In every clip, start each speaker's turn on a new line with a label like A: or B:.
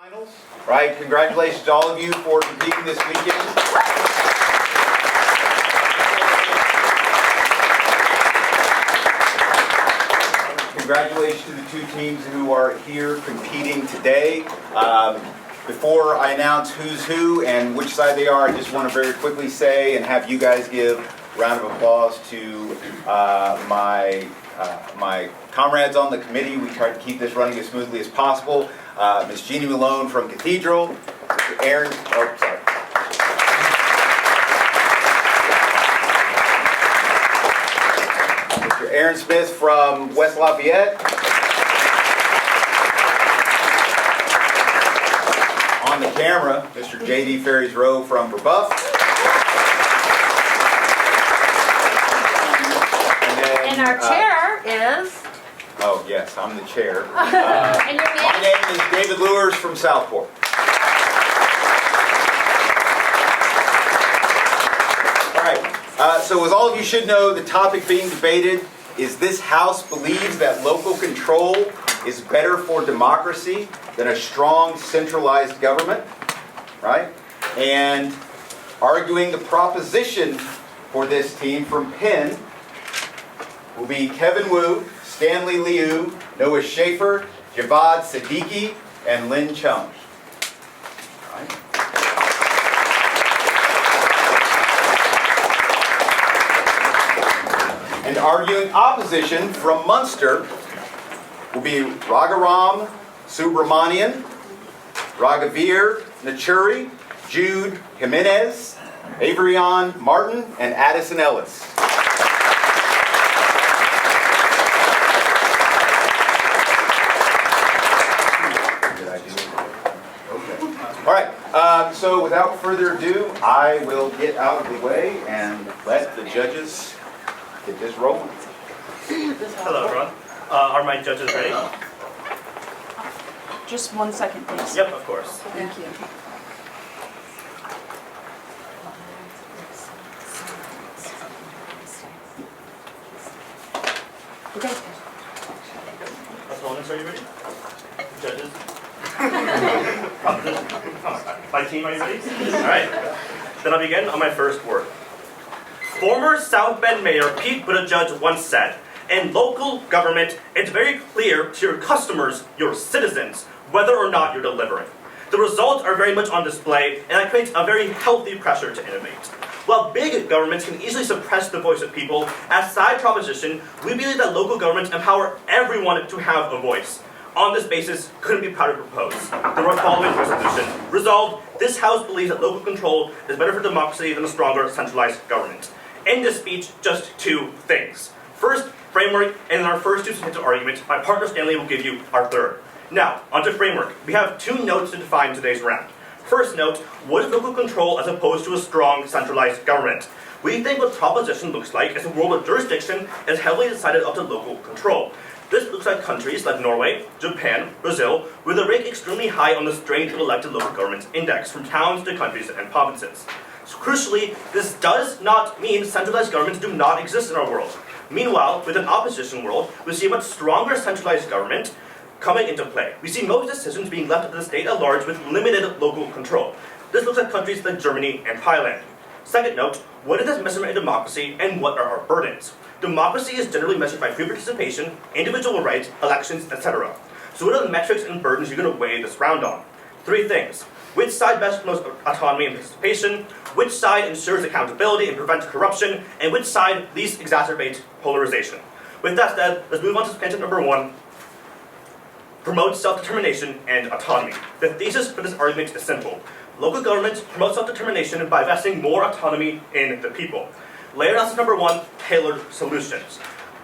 A: Finals, right? Congratulations to all of you for competing this weekend. Congratulations to the two teams who are here competing today. Before I announce who's who and which side they are, I just want to very quickly say and have you guys give a round of applause to my comrades on the committee. We tried to keep this running as smoothly as possible. Ms. Jeannie Malone from Cathedral, Mr. Aaron, Mr. Aaron Smith from West Lafayette. On the camera, Mr. J.D. Ferries Rowe from Brebeuf.
B: And our chair is...
A: Oh, yes, I'm the chair.
B: And your name?
A: My name is David Lewers from Southport. All right, so as all of you should know, the topic being debated is this House believes that local control is better for democracy than a strong centralized government, right? And arguing the proposition for this team from Penn will be Kevin Wu, Stanley Liew, Noah Shafer, Jawad Siddique, and Lynn Chung. Right. And arguing opposition from Munster will be Raghuram, Subramanian, Raghuveer, Nachuri, Jude, Jimenez, Avrione, Martin, and Addison, Ellis. All right, so without further ado, I will get out of the way and let the judges get this rolling.
C: Hello, everyone. Are my judges ready?
B: Just 1 second, please.
C: Yep, of course.
B: Thank you. Okay.
C: Opponents, are you ready? Judges? My team, are you ready? All right. Then I'll begin on my first word. Former South Bend Mayor Pete Buttigieg once said, "In local government, it's very clear to your customers, your citizens, whether or not you're delivering." The results are very much on display, and that creates a very healthy pressure to innovate. While big governments can easily suppress the voice of people, as side proposition, we believe that local governments empower everyone to have a voice. On this basis, couldn't be prouder to propose the following resolution. Resolved, this House believes that local control is better for democracy than a stronger centralized government. In this speech, just two things. First, framework, and in our first two substantive arguments, my partner Stanley will give you our third. Now, onto framework. We have two notes to define today's round. First note, what is local control as opposed to a strong centralized government? We think what proposition looks like is a world where jurisdiction is heavily decided up to local control. This looks like countries like Norway, Japan, Brazil, where they rank extremely high on the strength of elected local governments index, from towns to countries and provinces. So crucially, this does not mean centralized governments do not exist in our world. Meanwhile, with an opposition world, we see a much stronger centralized government coming into play. We see most decisions being left up to the state at large with limited local control. This looks like countries like Germany and Thailand. Second note, what is this measurement in democracy and what are our burdens? Democracy is generally measured by free participation, individual rights, elections, etc. So what are the metrics and burdens you're going to weigh this round on? Three things. Which side best promotes autonomy and participation? Which side ensures accountability and prevents corruption? And which side least exacerbates polarization? With that said, let's move on to substantive number one. Promote self-determination and autonomy. The thesis for this argument is simple. Local governments promote self-determination by vesting more autonomy in the people. Layer analysis number one, tailored solutions.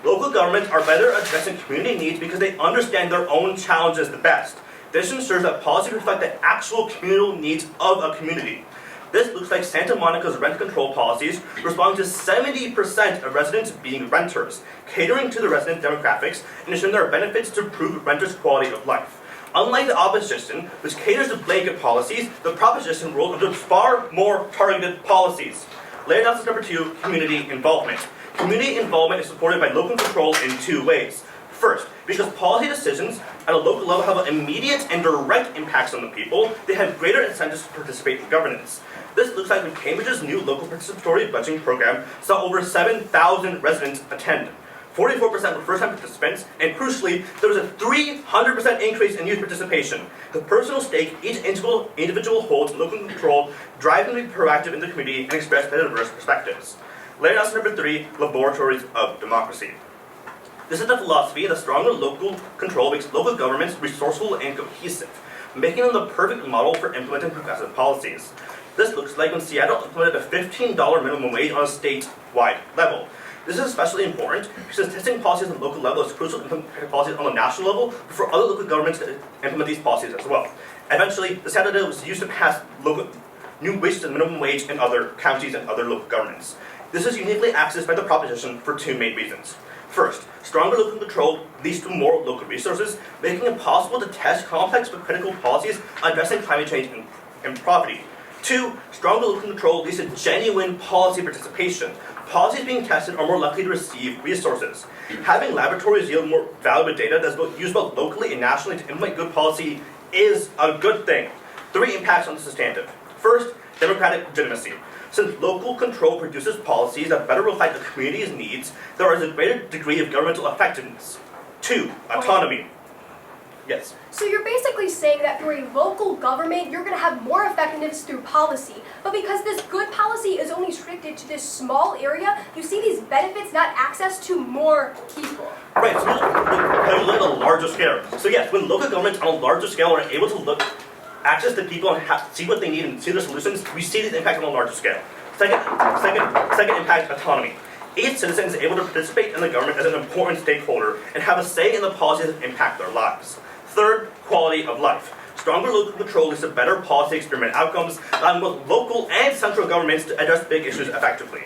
C: Local governments are better at addressing community needs because they understand their own challenges the best. This ensures that policies reflect the actual communal needs of a community. This looks like Santa Monica's rent control policies, responding to 70% of residents being renters, catering to the resident demographics, and ensuring there are benefits to improve renters' quality of life. Unlike the opposition, which caters to blanket policies, the proposition world adopts far more targeted policies. Layer analysis number two, community involvement. Community involvement is supported by local control in two ways. First, because policy decisions at a local level have immediate and direct impacts on the people, they have greater incentives to participate in governance. This looks like when Cambridge's new local participatory budgeting program saw over 7,000 residents attend. 44% were first-time participants, and crucially, there was a 300% increase in youth participation. The personal stake each individual holds in local control drives them to be proactive in the community and express their diverse perspectives. Layer lesson number 3, laboratories of democracy. This is the philosophy that stronger local control makes local governments resourceful and cohesive, making them the perfect model for implementing progressive policies. This looks like when Seattle implemented a $15 minimum wage on a statewide level. This is especially important because testing policies on the local level is crucial to implement policies on the national level for other local governments to implement these policies as well. Eventually, the Seattle deal was used to pass new wages and minimum wage in other counties and other local governments. This is uniquely accessed by the proposition for 2 main reasons. First, stronger local control leads to more local resources, making it possible to test complex but critical policies addressing climate change and poverty. 2, stronger local control leads to genuine policy participation. Policies being tested are more likely to receive resources. Having laboratories yield more valuable data that's used both locally and nationally to implement good policy is a good thing. 3 impacts on the substantive. First, democratic legitimacy. Since local control produces policies that better reflect the community's needs, there is a greater degree of governmental effectiveness. 2, autonomy. Yes.
D: So you're basically saying that through a local government, you're going to have more effectiveness through policy. But because this good policy is only restricted to this small area, you see these benefits not access to more people.
C: Right, so you look at a larger scale. So yes, when local governments on a larger scale are able to access the people and see what they need and see their solutions, we see these impacts on a larger scale. Second impact, autonomy. Each citizen is able to participate in the government as an important stakeholder and have a say in the policies that impact their lives. Third, quality of life. Stronger local control leads to better policy experiment outcomes, allowing both local and central governments to address big issues effectively.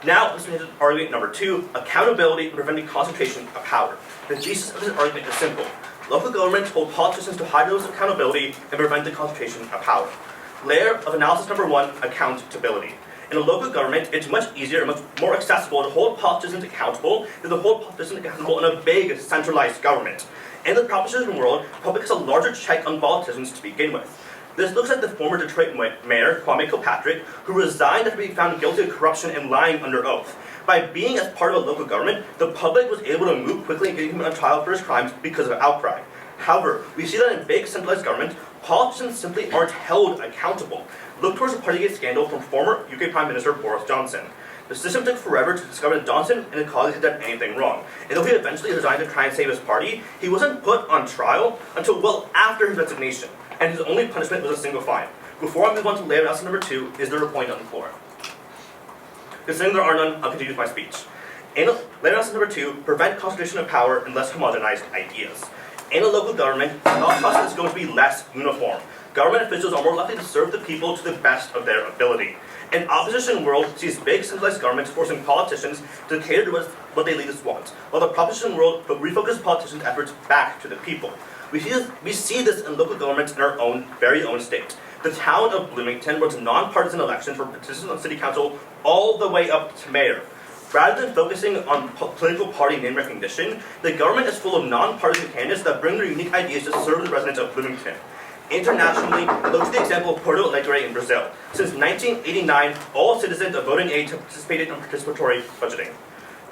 C: Now, let's move to argument number 2, accountability and preventing concentration of power. The thesis of this argument is simple. Local governments hold politicians to high levels of accountability and prevent the concentration of power. Layer of analysis number 1, accountability. In a local government, it's much easier and much more accessible to hold politicians accountable than to hold politicians accountable in a big, centralized government. In the proposition world, the public has a larger check on politicians to begin with. This looks like the former Detroit mayor, Kwame Kilpatrick, who resigned after being found guilty of corruption and lying under oath. By being as part of a local government, the public was able to move quickly and get him on trial for his crimes because of outcry. However, we see that in big centralized government, politicians simply aren't held accountable. Look towards the Partygate scandal from former UK Prime Minister Boris Johnson. The system took forever to discover that Johnson and his colleagues had done anything wrong. And though he eventually resigned to try and save his party, he wasn't put on trial until well after his resignation, and his only punishment was a single fine. Before I move on to layer analysis number 2, is there a point on the floor? Considering there are none, I'll continue with my speech. In layer analysis number 2, prevent concentration of power and less homogenized ideas. In a local government, the thought process is going to be less uniform. Government officials are more likely to serve the people to the best of their ability. An opposition world sees big centralized governments forcing politicians to cater to what they leaders want, while the proposition world refocuses politicians' efforts back to the people. We see this in local governments in our very own state. The town of Bloomington runs nonpartisan elections for participants on city council all the way up to mayor. Rather than focusing on political party name recognition, the government is full of nonpartisan candidates that bring their unique ideas to serve the residents of Bloomington. Internationally, look to the example of Porto Alegre in Brazil. Since 1989, all citizens of voting age have participated in participatory budgeting.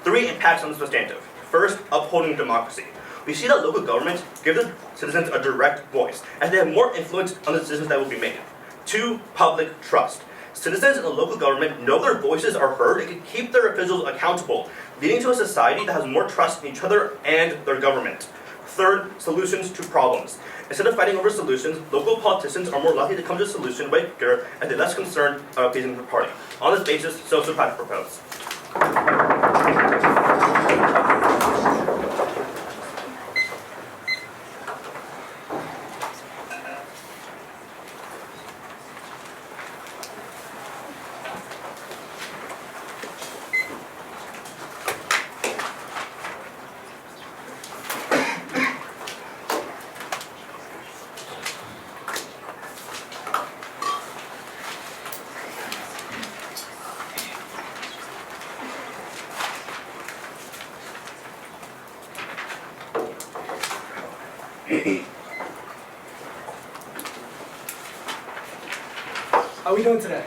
C: 3 impacts on the substantive. First, upholding democracy. We see that local governments give the citizens a direct voice, as they have more influence on the decisions that will be made. 2, public trust. Citizens in the local government know their voices are heard and can keep their officials accountable, leading to a society that has more trust in each other and their government. Third, solutions to problems. Instead of fighting over solutions, local politicians are more likely to come to a solution way quicker and they're less concerned about pleasing the party. On this basis, so subscribe to propose.
E: How are we doing today?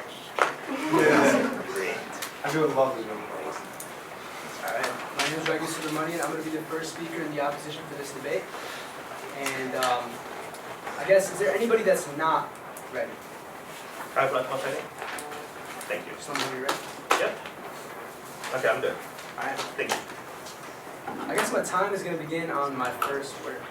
A: Great.
E: I'm doing lovely. Alright, my name is Raghuram. I'm going to be the first speaker in the opposition for this debate. And I guess, is there anybody that's not ready?
C: Alright, one second. Thank you.
E: Somebody ready?
C: Yep. Okay, I'm good.
E: Alright.
C: Thank you.
E: I guess my time is going to begin on my first word.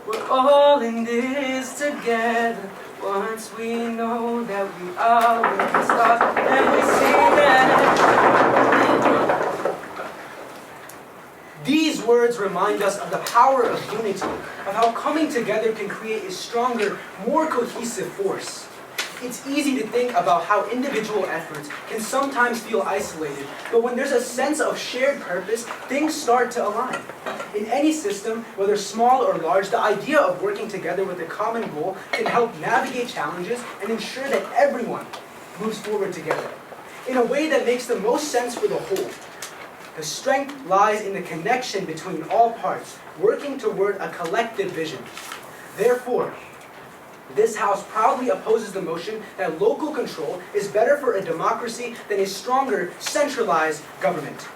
E: We're all in this together. Once we know that we are where we start, and we see that. These words remind us of the power of unity, of how coming together can create a stronger, more cohesive force. It's easy to think about how individual efforts can sometimes feel isolated, but when there's a sense of shared purpose, things start to align. In any system, whether small or large, the idea of working together with a common goal can help navigate challenges and ensure that everyone moves forward together in a way that makes the most sense for the whole. The strength lies in the connection between all parts, working toward a collective vision. Therefore, this House proudly opposes the motion that local control is better for a democracy than a stronger, centralized government.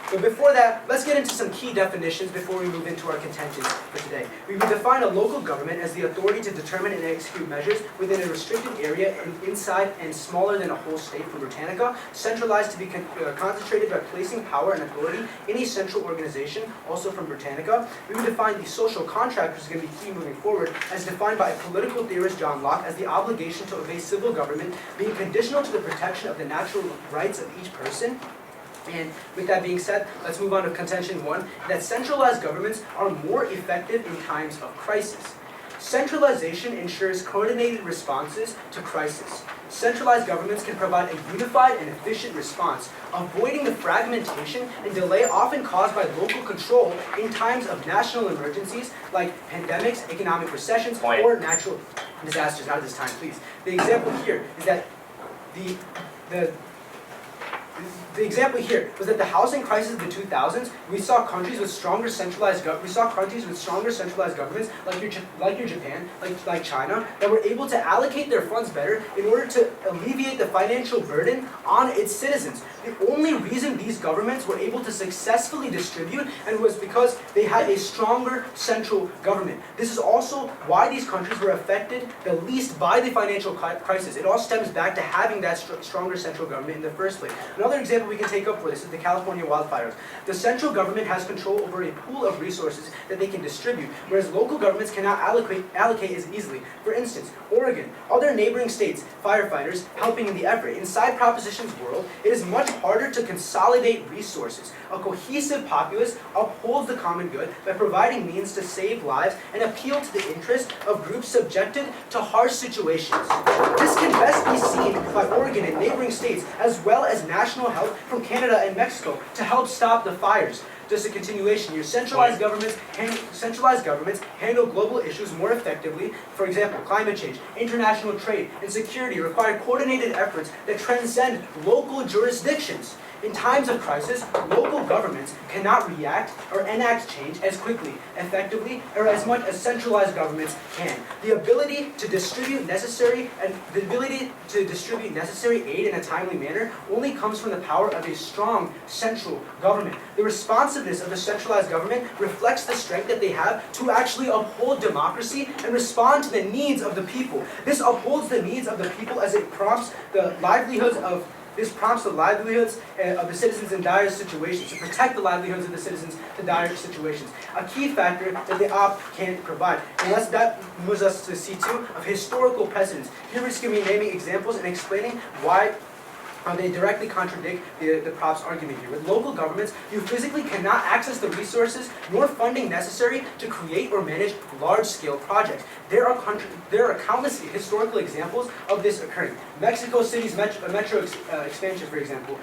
E: But before that, let's get into some key definitions before we move into our contention for today. We would define a local government as the authority to determine and execute measures within a restricted area and inside and smaller than a whole state from Britannica, centralized to be concentrated by placing power and authority in a central organization, also from Britannica. We would define the social contract, which is going to be key moving forward, as defined by political theorist John Locke as the obligation to obey civil government being conditional to the protection of the natural rights of each person. And with that being said, let's move on to contention one, that centralized governments are more effective in times of crisis. Centralization ensures coordinated responses to crisis. Centralized governments can provide a unified and efficient response, avoiding the fragmentation and delay often caused by local control in times of national emergencies like pandemics, economic recessions, or natural disasters. Not at this time, please. The example here is that the example here was that the housing crisis of the 2000s, we saw countries with stronger centralized governments like your Japan, like China, that were able to allocate their funds better in order to alleviate the financial burden on its citizens. The only reason these governments were able to successfully distribute and was because they had a stronger central government. This is also why these countries were affected the least by the financial crisis. It all stems back to having that stronger central government in the first place. Another example we can take up for this is the California wildfires. The central government has control over a pool of resources that they can distribute, whereas local governments cannot allocate as easily. For instance, Oregon, other neighboring states, firefighters helping in the effort. Inside Proposition's world, it is much harder to consolidate resources. A cohesive populace upholds the common good by providing means to save lives and appeal to the interests of groups subjected to harsh situations. This can best be seen by Oregon and neighboring states, as well as national help from Canada and Mexico to help stop the fires. Just a continuation here. Centralized governments handle global issues more effectively. For example, climate change, international trade, and security require coordinated efforts that transcend local jurisdictions. In times of crisis, local governments cannot react or enact change as quickly, effectively, or as much as centralized governments can. The ability to distribute necessary aid in a timely manner only comes from the power of a strong central government. The responsiveness of the centralized government reflects the strength that they have to actually uphold democracy and respond to the needs of the people. This upholds the needs of the people as it prompts the livelihoods of the citizens in dire situations, to protect the livelihoods of the citizens in dire situations. A key factor that the op can't provide. And that moves us to C2 of historical precedents. Here we're just going to be naming examples and explaining why they directly contradict the prop's argument here. With local governments, you physically cannot access the resources nor funding necessary to create or manage large-scale projects. There are countless historical examples of this occurring. Mexico City's metro expansion, for example.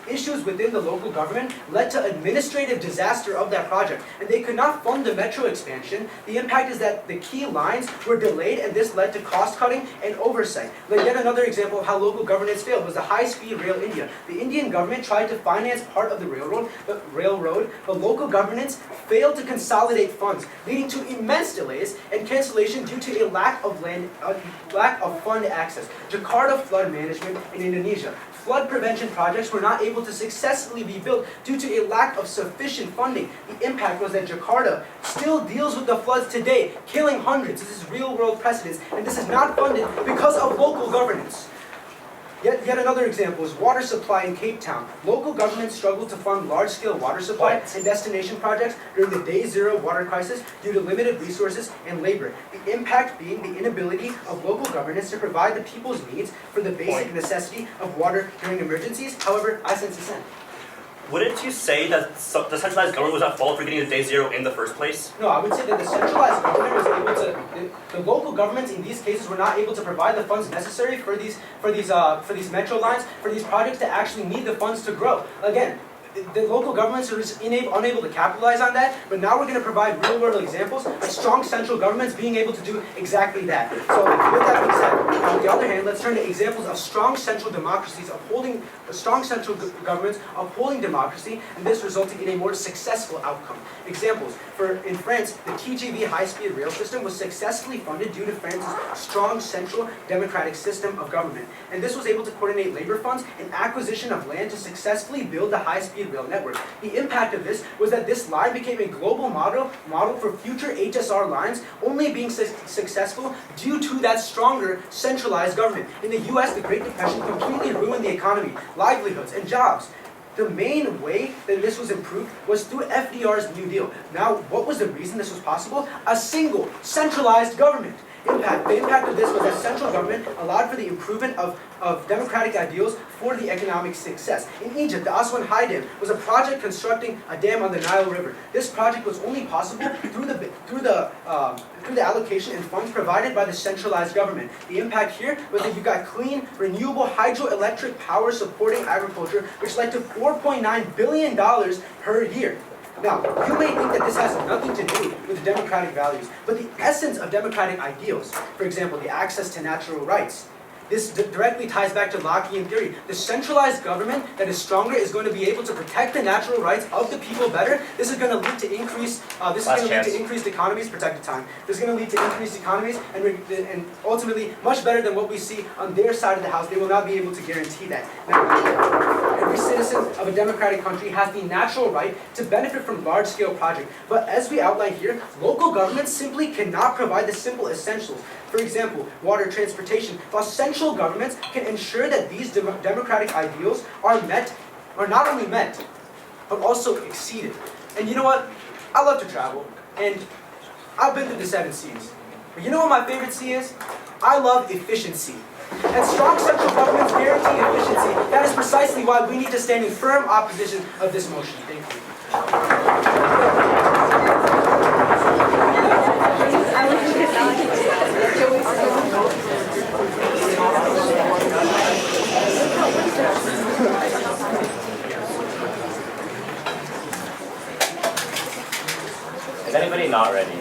E: Issues within the local government led to administrative disaster of that project, and they could not fund the metro expansion. The impact is that the key lines were delayed, and this led to cost-cutting and oversight. Yet another example of how local governance failed was the high-speed high-speed rail India. The Indian government tried to finance part of the railroad, but local governments failed to consolidate funds, leading to immense delays and cancellation due to a lack of fund access. Jakarta flood management in Indonesia. Flood prevention projects were not able to successfully be built due to a lack of sufficient funding. The impact was that Jakarta still deals with the floods today, killing hundreds. This is real-world precedence, and this is not funded because of local governance. Yet another example is water supply in Cape Town. Local governments struggled to fund large-scale water supply and destination projects during the Day Zero water crisis due to limited resources and labor. The impact being the inability of local governments to provide the people's needs for the basic necessity of water during emergencies. However, I sense dissent.
C: Wouldn't you say that the centralized government was at fault for getting to Day Zero in the first place?
E: No, I would say that the centralized government was able to. The local governments in these cases were not able to provide the funds necessary for these metro lines, for these projects to actually need the funds to grow. Again, the local governments are just unable to capitalize on that, but now we're going to provide real-world examples of strong central governments being able to do exactly that. So with that being said, on the other hand, let's turn to examples of strong central democracies upholding, strong central governments upholding democracy, and this resulting in a more successful outcome. Examples, in France, the TGV high-speed rail system was successfully funded due to France's strong central democratic system of government, and this was able to coordinate labor funds and acquisition of land to successfully build the high-speed rail network. The impact of this was that this line became a global model for future HSR lines, only being successful due to that stronger centralized government. In the US, the Great Depression completely ruined the economy, livelihoods, and jobs. The main way that this was improved was through FDR's New Deal. Now, what was the reason this was possible? A single, centralized government. The impact of this was that central government allowed for the improvement of democratic ideals for the economic success. In Egypt, the Aswan High Dam was a project constructing a dam on the Nile River. This project was only possible through the allocation and funds provided by the centralized government. The impact here was that you got clean, renewable hydroelectric power supporting agriculture, which led to $4.9 billion per year. Now, you may think that this has nothing to do with democratic values, but the essence of democratic ideals, for example, the access to natural rights, this directly ties back to Lockean theory. The centralized government that is stronger is going to be able to protect the natural rights of the people better. This is going to lead to increased economies. Protected time. This is going to lead to increased economies and ultimately much better than what we see on their side of the house. They will not be able to guarantee that. Now, every citizen of a democratic country has the natural right to benefit from large-scale projects. But as we outline here, local governments simply cannot provide the simple essentials. For example, water, transportation, while central governments can ensure that these democratic ideals are not only met, but also exceeded. And you know what? I love to travel, and I've been through the 7 C's. But you know what my favorite C is? I love efficiency. And strong central governments guarantee efficiency. That is precisely why we need to stand in firm opposition of this motion. Thank you.
F: Is anybody not ready?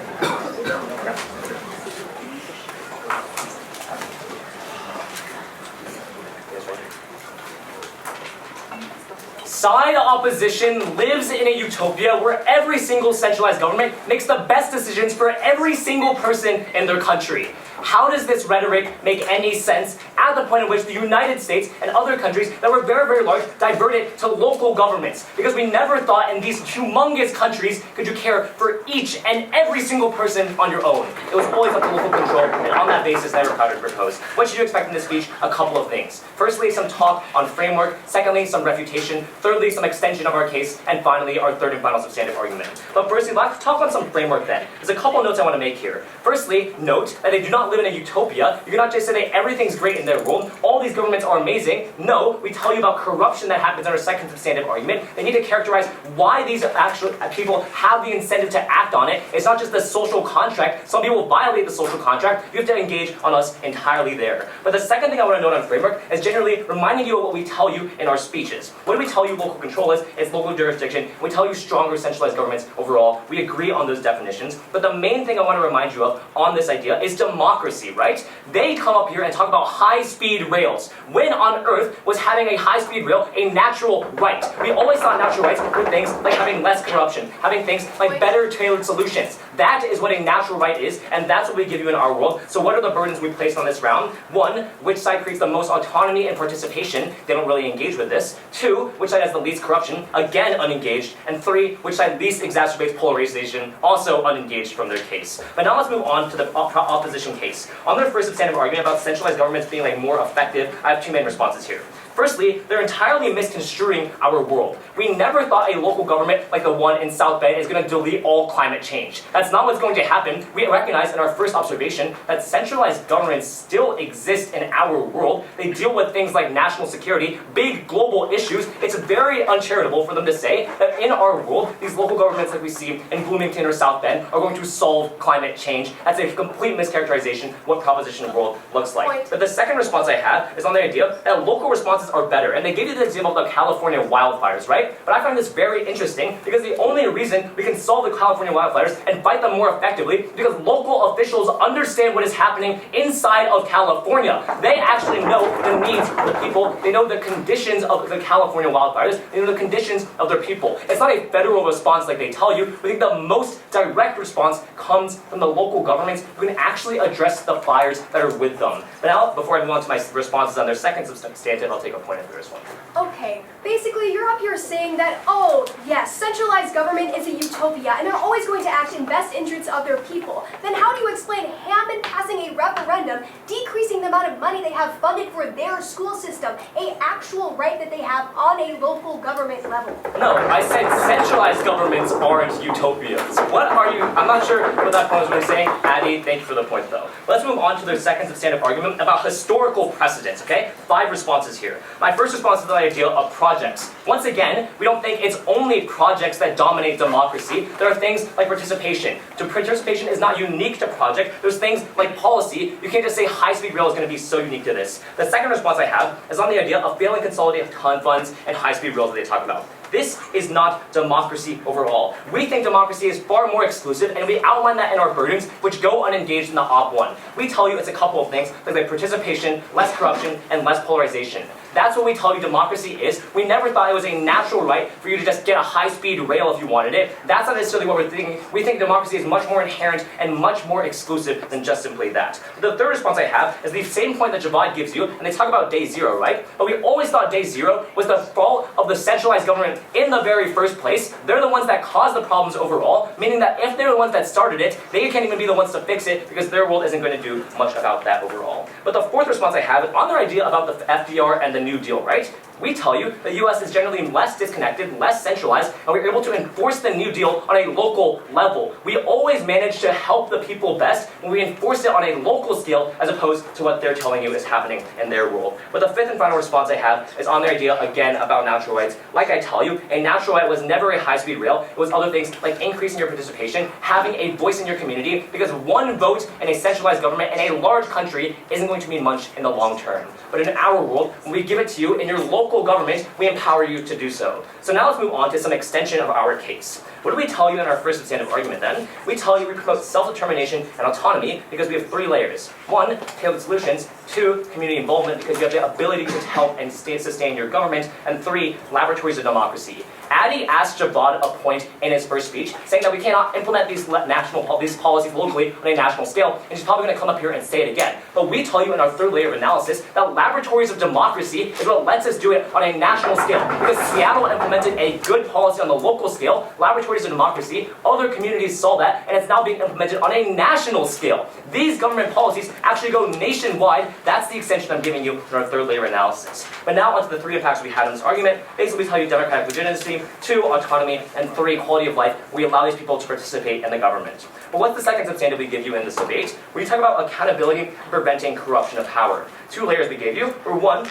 F: Side opposition lives in a utopia where every single centralized government makes the best decisions for every single person in their country. How does this rhetoric make any sense at the point at which the United States and other countries that were very, very large diverted to local governments? Because we never thought in these humongous countries could you care for each and every single person on your own. It was always up to local control, and on that basis, I decided to propose. What should you expect in this speech? A couple of things. Firstly, some talk on framework. Secondly, some refutation. Thirdly, some extension of our case. And finally, our third and final substantive argument. But firstly, let's talk on some framework then. There's a couple notes I want to make here. Firstly, note that they do not live in a utopia. You cannot just say that everything's great in their world. All these governments are amazing. No, we tell you about corruption that happens in our second substantive argument. They need to characterize why these actual people have the incentive to act on it. It's not just the social contract. Some people violate the social contract. You have to engage on us entirely there. But the second thing I want to note on framework is generally reminding you of what we tell you in our speeches. What do we tell you local control is? It's local jurisdiction. We tell you stronger centralized governments overall. We agree on those definitions. But the main thing I want to remind you of on this idea is democracy. democracy, right? They come up here and talk about high-speed rails. When on Earth was having a high-speed rail a natural right? We always thought natural rights were things like having less corruption, having things like better tailored solutions. That is what a natural right is, and that's what we give you in our world. So what are the burdens we place on this round? 1, which side creates the most autonomy and participation? They don't really engage with this. 2, which side has the least corruption? Again, unengaged. And 3, which side least exacerbates polarization? Also unengaged from their case. But now let's move on to the opposition case. On their first substantive argument about centralized governments being more effective, I have 2 main responses here. Firstly, they're entirely misconstruing our world. We never thought a local government like the one in South Bend is going to delete all climate change. That's not what's going to happen. We recognize in our first observation that centralized governments still exist in our world. They deal with things like national security, big global issues. It's very uncharitable for them to say that in our world, these local governments like we see in Bloomington or South Bend are going to solve climate change. That's a complete mischaracterization of what proposition world looks like. But the second response I have is on the idea that local responses are better. And they gave you the example of the California wildfires, right? But I find this very interesting because the only reason we can solve the California wildfires and fight them more effectively is because local officials understand what is happening inside of California. They actually know the needs of the people. They know the conditions of the California wildfires. They know the conditions of their people. It's not a federal response like they tell you. We think the most direct response comes from the local governments who can actually address the fires that are with them. But now, before I move on to my responses on their second substantive, I'll take a point of this one.
D: Okay, basically you're up here saying that, oh, yes, centralized government is a utopia and they're always going to act in best interests of their people. Then how do you explain Hammond passing a referendum, decreasing the amount of money they have funded for their school system, an actual right that they have on a local government level?
F: No, I said centralized governments aren't utopias. What are you? I'm not sure what that point was really saying. Addie, thank you for the point though. Let's move on to their second substantive argument about historical precedents, okay? 5 responses here. My first response is the idea of projects. Once again, we don't think it's only projects that dominate democracy. There are things like participation. Participation is not unique to project. There's things like policy. You can't just say high-speed rail is going to be so unique to this. The second response I have is on the idea of failing consolidated funds and high-speed rail that they talk about. This is not democracy overall. We think democracy is far more exclusive, and we outline that in our burdens, which go unengaged in the Op 1. We tell you it's a couple of things, like participation, less corruption, and less polarization. That's what we tell you democracy is. We never thought it was a natural right for you to just get a high-speed rail if you wanted it. That's not necessarily what we're thinking. We think democracy is much more inherent and much more exclusive than just simply that. The third response I have is the same point that Jawad gives you, and they talk about day 0, right? But we always thought day 0 was the fault of the centralized government in the very first place. They're the ones that caused the problems overall, meaning that if they're the ones that started it, they can't even be the ones to fix it because their world isn't going to do much about that overall. But the fourth response I have is on their idea about the FDR and the New Deal, right? We tell you the US is generally less disconnected, less centralized, and we're able to enforce the New Deal on a local level. We always manage to help the people best when we enforce it on a local scale as opposed to what they're telling you is happening in their world. But the fifth and final response I have is on their idea, again, about natural rights. Like I tell you, a natural right was never a high-speed rail. It was other things like increasing your participation, having a voice in your community, because one vote in a centralized government in a large country isn't going to mean much in the long term. But in our world, when we give it to you in your local government, we empower you to do so. So now let's move on to some extension of our case. What do we tell you in our first substantive argument then? We tell you we promote self-determination and autonomy because we have 3 layers. 1, tailored solutions. 2, community involvement because you have the ability to help and sustain your government. And 3, laboratories of democracy. Addie asked Jawad a point in his first speech, saying that we cannot implement these policies locally on a national scale, and she's probably going to come up here and say it again. But we tell you in our 3rd layer of analysis that laboratories of democracy is what lets us do it on a national scale. Because Seattle implemented a good policy on the local scale, laboratories of democracy, other communities saw that, and it's now being implemented on a national scale. These government policies actually go nationwide. That's the extension I'm giving you in our 3rd layer analysis. But now onto the 3 impacts we had in this argument. Basically, we tell you democratic legitimacy, 2, autonomy, and 3, quality of life. We allow these people to participate in the government. But what's the second substantive we give you in this debate? We talk about accountability, preventing corruption of power. 2 layers we gave you were 1,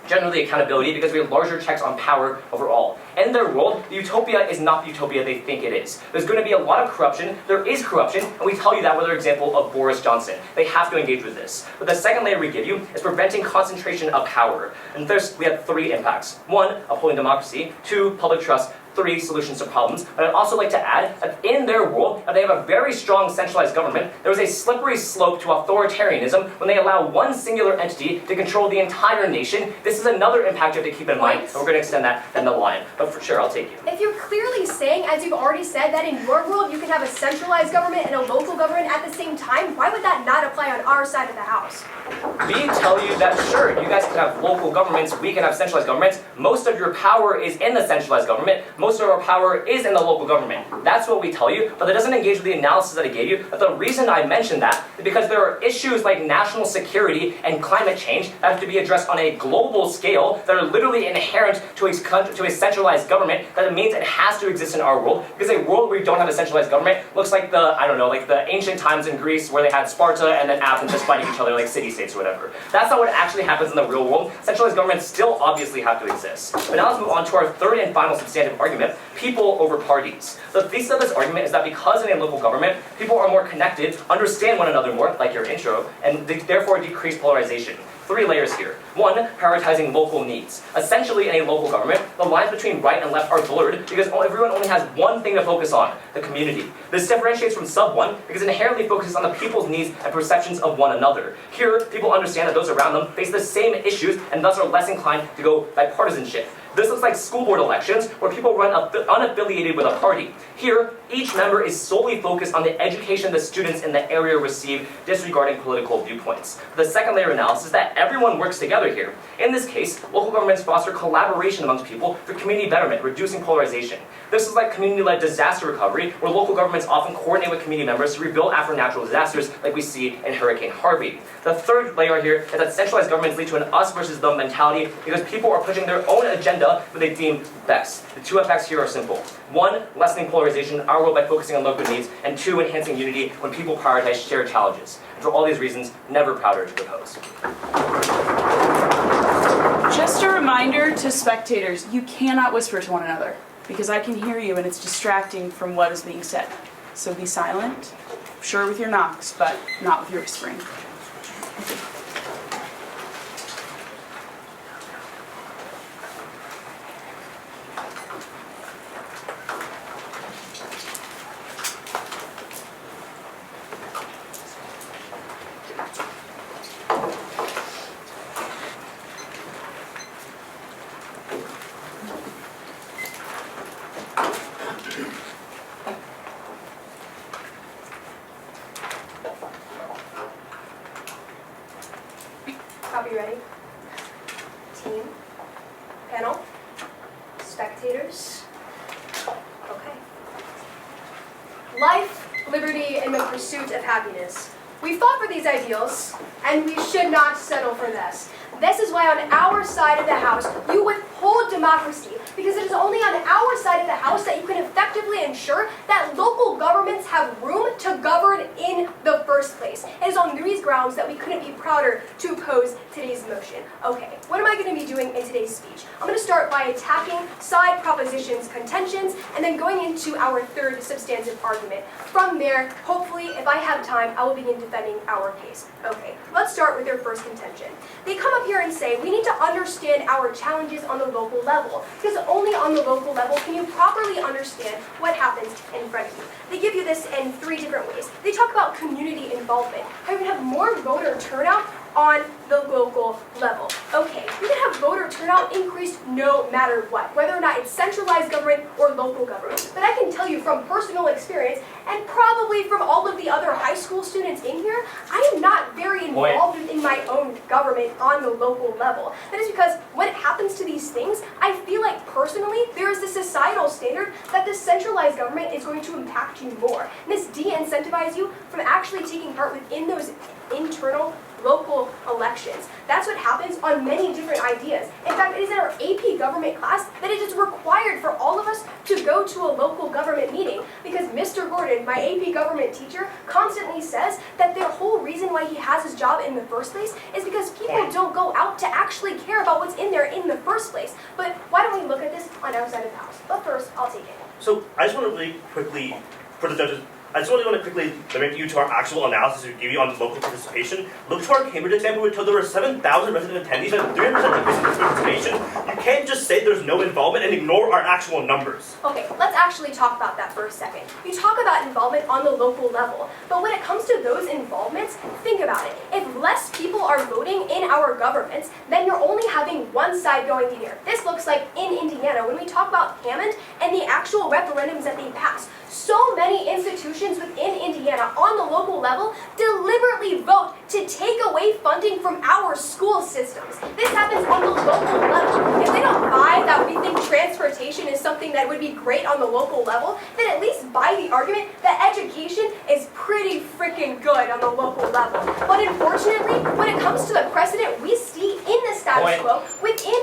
F: generally accountability because we have larger checks on power overall. In their world, the utopia is not the utopia they think it is. There's going to be a lot of corruption. There is corruption, and we tell you that with our example of Boris Johnson. They have to engage with this. But the second layer we give you is preventing concentration of power. And first, we have 3 impacts. 1, upholding democracy. 2, public trust. 3, solutions to problems. But I'd also like to add that in their their world, if they have a very strong centralized government, there is a slippery slope to authoritarianism when they allow one singular entity to control the entire nation. This is another impact you have to keep in mind, and we're going to extend that down the line. But for sure, I'll take you.
D: If you're clearly saying, as you've already said, that in your world you can have a centralized government and a local government at the same time, why would that not apply on our side of the house?
F: We tell you that sure, you guys can have local governments, we can have centralized governments. Most of your power is in the centralized government. Most of our power is in the local government. That's what we tell you, but that doesn't engage with the analysis that I gave you. But the reason I mentioned that is because there are issues like national security and climate change that have to be addressed on a global scale that are literally inherent to a centralized government. That means it has to exist in our world, because a world where we don't have a centralized government looks like like the ancient times in Greece where they had Sparta and then Athens just fighting each other like city-states or whatever. That's not what actually happens in the real world. Centralized governments still obviously have to exist. But now let's move on to our third and final substantive argument, people over parties. The thesis of this argument is that because in a local government, people are more connected, understand one another more, like your intro, and therefore decrease polarization. 3 layers here. 1, prioritizing local needs. Essentially, in a local government, the lines between right and left are blurred because everyone only has one thing to focus on, the community. This differentiates from sub 1 because it inherently focuses on the people's needs and perceptions of one another. Here, people understand that those around them face the same issues and thus are less inclined to go by partisanship. This looks like school board elections, where people run unaffiliated with a party. Here, each member is solely focused on the education the students in the area receive, disregarding political viewpoints. The second layer of analysis is that everyone works together here. In this case, local governments foster collaboration amongst people for community betterment, reducing polarization. This is like community-led disaster recovery, where local governments often coordinate with community members to rebuild after natural disasters, like we see in Hurricane Harvey. The third layer here is that centralized governments lead to an us versus them mentality because people are pushing their own agenda that they deem best. The 2 effects here are simple. 1, lessening polarization in our world by focusing on local needs, and 2, enhancing unity when people prioritize shared challenges. And for all these reasons, never prouder to oppose.
B: Just a reminder to spectators, you cannot whisper to one another, because I can hear you and it's distracting from what is being said. So be silent, sure with your knocks, but not with your whispering.
D: Copy ready? Team? Panel? Spectators? Okay. Life, liberty, and the pursuit of happiness. We fought for these ideals, and we should not settle for less. This is why on our side of the house, you withhold democracy, because it is only on our side of the house that you can effectively ensure that local governments have room to govern in the first place. It is on these grounds that we couldn't be prouder to oppose today's motion. Okay, what am I going to be doing in today's speech? I'm going to start by attacking side propositions, contentions, and then going into our third substantive argument. From there, hopefully, if I have time, I will begin defending our case. Okay, let's start with their first contention. They come up here and say, we need to understand our challenges on the local level, because only on the local level can you properly understand what happens in front of you. They give you this in 3 different ways. They talk about community involvement, how you can have more voter turnout on the local level. Okay, we can have voter turnout increased no matter what, whether or not it's centralized government or local government. But I can tell you from personal experience, and probably from all of the other high school students in here, I am not very involved in my own government on the local level. That is because when it happens to these things, I feel like personally there is this societal standard that this centralized government is going to impact you more. And this de-incentivizes you from actually taking part within those internal local elections. That's what happens on many different ideas. In fact, it is in our AP government class that it is required for all of us to go to a local government meeting, because Mr. Gordon, my AP government teacher, constantly says that the whole reason why he has his job in the first place is because people don't go out to actually care about what's in there in the first place. But why don't we look at this on our side of the house? But first, I'll take it.
C: So I just want to really quickly, for the judges, I just want to quickly limit you to our actual analysis we give you on local participation. Look to our Cambridge example, where there were 7,000 resident attendees and 300% increase in participation. You can't just say there's no involvement and ignore our actual numbers.
D: Okay, let's actually talk about that for a second. You talk about involvement on the local level, but when it comes to those involvements, think about it. If less people are voting in our governments, then you're only having one side going in here. This looks like in Indiana, when we talk about Hammond and the actual referendums that they passed. So many institutions within Indiana on the local level deliberately vote to take away funding from our school systems. This happens on the local level. If they don't buy that we think transportation is something that would be great on the local level, then at least buy the argument that education is pretty freaking good on the local level. But unfortunately, when it comes to the precedent we see in the status quo, within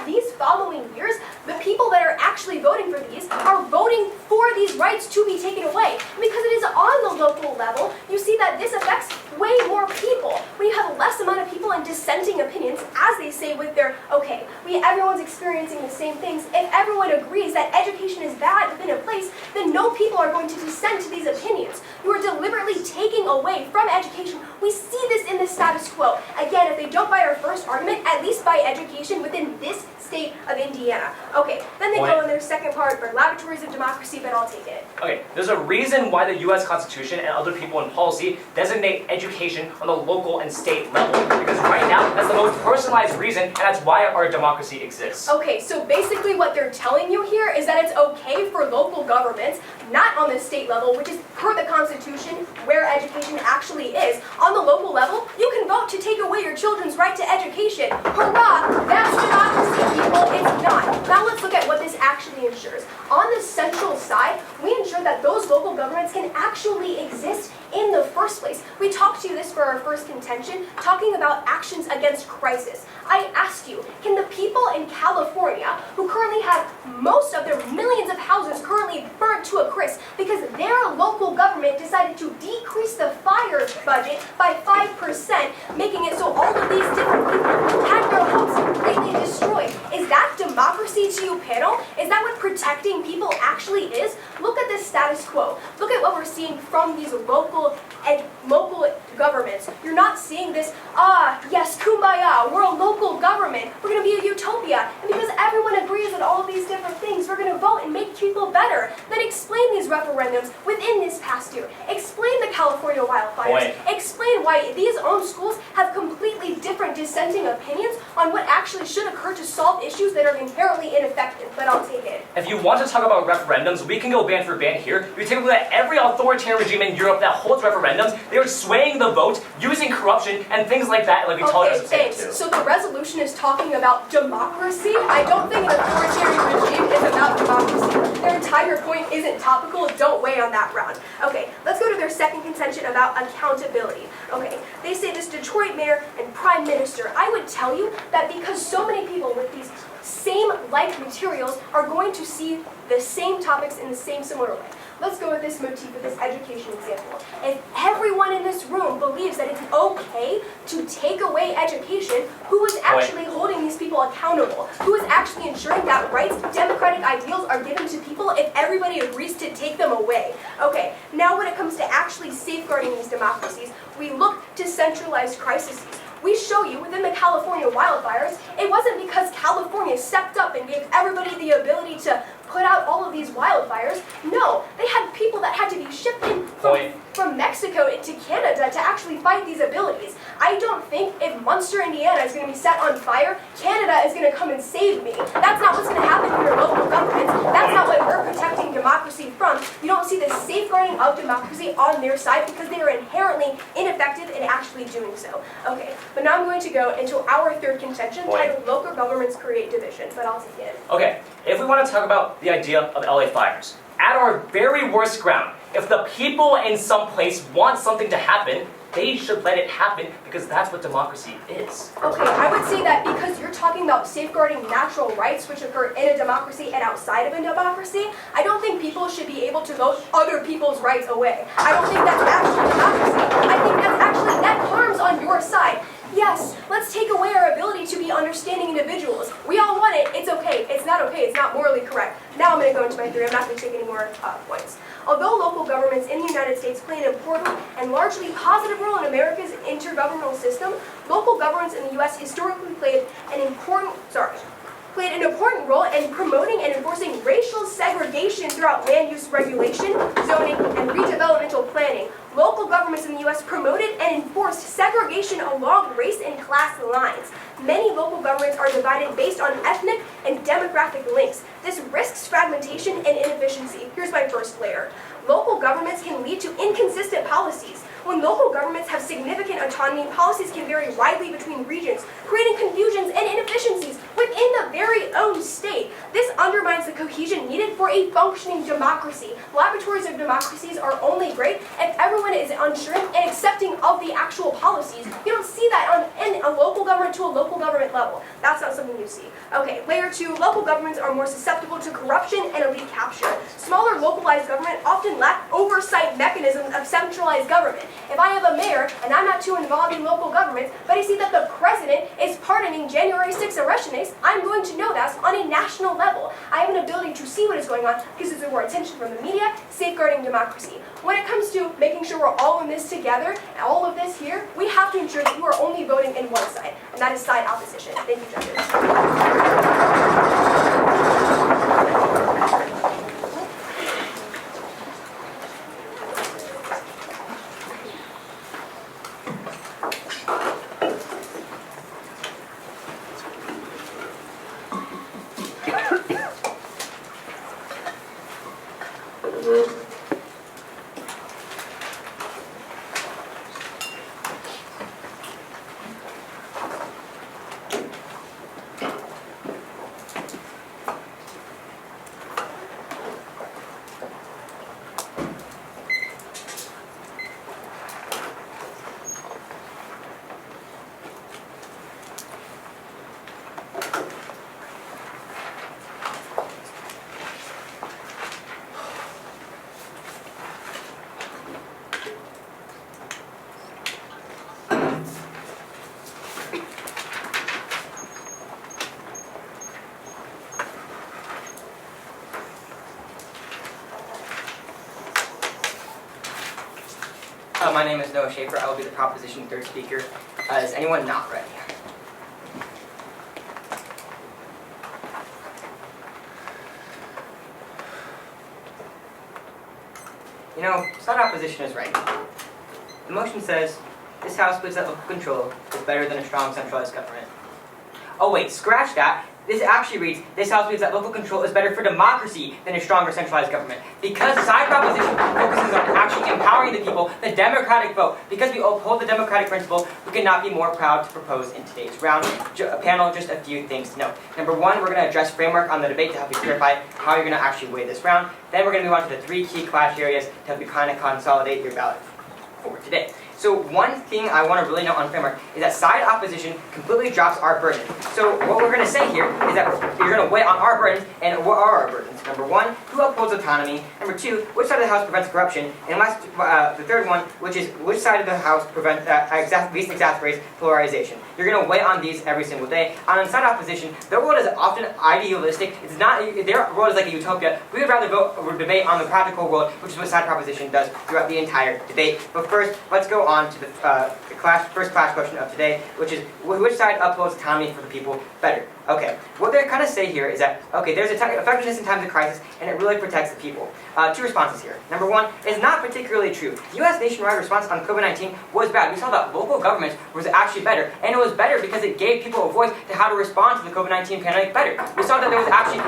D: these following years, the people that are actually voting for these are voting for these rights to be taken away. And because it is on the local level, you see that this affects way more people. When you have less amount of people and dissenting opinions, as they say with their, okay, everyone's experiencing the same things. If everyone agrees that education is bad within a place, then no people are going to dissent to these opinions. You are deliberately taking away from education. We see this in the status quo. Again, if they don't buy our first argument, at least buy education within this state of Indiana. Okay, then they go in their second part for laboratories of democracy, but I'll take it.
F: Okay, there's a reason why the U.S. Constitution and other people in policy designate education on the local and state level. Because right now, that's the most personalized reason, and that's why our democracy exists.
D: Okay, so basically what they're telling you here is that it's okay for local governments, not on the state level, which is per the Constitution, where education actually is. On the local level, you can vote to take away your children's right to education. Hurrah! That's democracy, people. It's not. Now let's look at what this actually ensures. On the central side, we ensure that those local governments can actually exist in the first place. We talked to you this for our first contention, talking about actions against crisis. I asked you, can the people in California, who currently have most of their millions of houses currently burnt to a crisp because their local government decided to decrease the fire budget by 5%, making it so all of these different people had their homes completely destroyed. Is that democracy to you, panel? Is that what protecting people actually is? Look at the status quo. Look at what we're seeing from these local governments. You're not seeing this, yes, kumbaya, we're a local government, we're going to be a utopia, and because everyone agrees on all of these different things, we're going to vote and make people better. Then explain these referendums within this past year. Explain the California wildfires. Explain why these own schools have completely different dissenting opinions on what actually should occur to solve issues that are inherently ineffective, but I'll take it.
F: If you want to talk about referendums, we can go band for band here. You take a look at every authoritarian regime in Europe that holds referendums. They are swaying the vote, using corruption, and things like that, like we told us to say too.
D: So the resolution is talking about democracy? I don't think an authoritarian regime is about democracy. Their entire point isn't topical. Don't weigh on that round. Okay, let's go to their second contention about accountability. Okay, they say this Detroit mayor and prime minister. I would tell you that because so many people with these same like materials are going to see the same topics in the same similar way. Let's go with this motif with this education example. If everyone in this room believes that it's okay to take away education, who is actually holding these people accountable? Who is actually ensuring that rights, democratic ideals are given to people if everybody agrees to take them away? Okay, now when it comes to actually safeguarding these democracies, we look to centralized crises. We show you within the California wildfires, it wasn't because California stepped up and gave everybody the ability to put out all of these wildfires. No, they had people that had to be shipped in from Mexico into Canada to actually fight these abilities. I don't think if Munster, Indiana is going to be set on fire, Canada is going to come and save me. That's not what's going to happen in your local governments. That's not what we're protecting democracy from. You don't see the safeguarding of democracy on their side because they are inherently ineffective in actually doing so. Okay, but now I'm going to go into our third contention titled Local Governments Create Division, but I'll take it.
F: Okay, if we want to talk about the idea of LA fires, at our very worst ground, if the people in some place want something to happen, they should let it happen because that's what democracy is.
D: Okay, I would say that because you're talking about safeguarding natural rights which occur in a democracy and outside of a democracy, I don't think people should be able to vote other people's rights away. I don't think that's actually democracy. I think that's actually net harms on your side. Yes, let's take away our ability to be understanding individuals. We all want it. It's okay. It's not okay. It's not morally correct. Now I'm going to go into my theory. I'm not going to take any more points. Although local governments in the United States play an important and largely positive role in America's intergovernmental system, local governments in the U.S. historically played an important, played an important role in promoting and enforcing racial segregation throughout land use regulation, zoning, and redevelopmental planning. Local governments in the U.S. promoted and enforced segregation along race and class lines. Many local governments are divided based on ethnic and demographic links. This risks fragmentation and inefficiency. Here's my first layer. Local governments can lead to inconsistent policies. When local governments have significant autonomy, policies can vary widely between regions, creating confusions and inefficiencies within the very own state. This undermines the cohesion needed for a functioning democracy. Laboratories of democracies are only great if everyone is unsure and accepting of the actual policies. You don't see that on a local government to a local government level. That's not something you see. Okay, layer 2, local governments are more susceptible to corruption and elite capture. Smaller localized government often lack oversight mechanisms of centralized government. If I have a mayor and I'm not too involved in local government, but I see that the president is pardoning January 6 arrestants, I'm going to know that on a national level. I have an ability to see what is going on because there's more attention from the media, safeguarding democracy. When it comes to making sure we're all in this together, and all of this here, we have to ensure that you are only voting in one side, and that is side opposition. Thank you, judges.
G: My name is Shafer. I will be the Proposition 3rd speaker. Is anyone not ready? You know, side opposition is right. The motion says, this House believes that local control is better than a strong centralized government. Oh wait, scratch that. This actually reads, this House believes that local control is better for democracy than a stronger centralized government. Because side proposition focuses on actually empowering the people, the democratic vote. Because we uphold the democratic principle, we cannot be more proud to propose in today's round. Panel, just a few things to note. Number 1, we're going to address framework on the debate to help you clarify how you're going to actually weigh this round. Then we're going to move on to the 3 key clash areas to help you kind of consolidate your ballot for today. So one thing I want to really note on framework is that side opposition completely drops our burden. So what we're going to say here is that you're going to weigh on our burdens, and what are our burdens? Number 1, who upholds autonomy? Number 2, which side of the House prevents corruption? And last, the third one, which is which side of the House least exacerbates polarization? You're going to weigh on these every single day. And on side opposition, their world is often idealistic. It's not, their world is like a utopia. We would rather vote or debate on the practical world, which is what side proposition does throughout the entire debate. But first, let's go on to the first clash question of today, which is which side upholds autonomy for the people better? Okay, what they're kind of say here is that, okay, there's effectiveness in times of crisis, and it really protects the people. 2 responses here. Number 1 is not particularly true. The U.S. nationwide response on COVID-19 was bad. We saw that local governments was actually better, and it was better because it gave people a voice to how to respond to the COVID-19 pandemic better. We saw that there was actually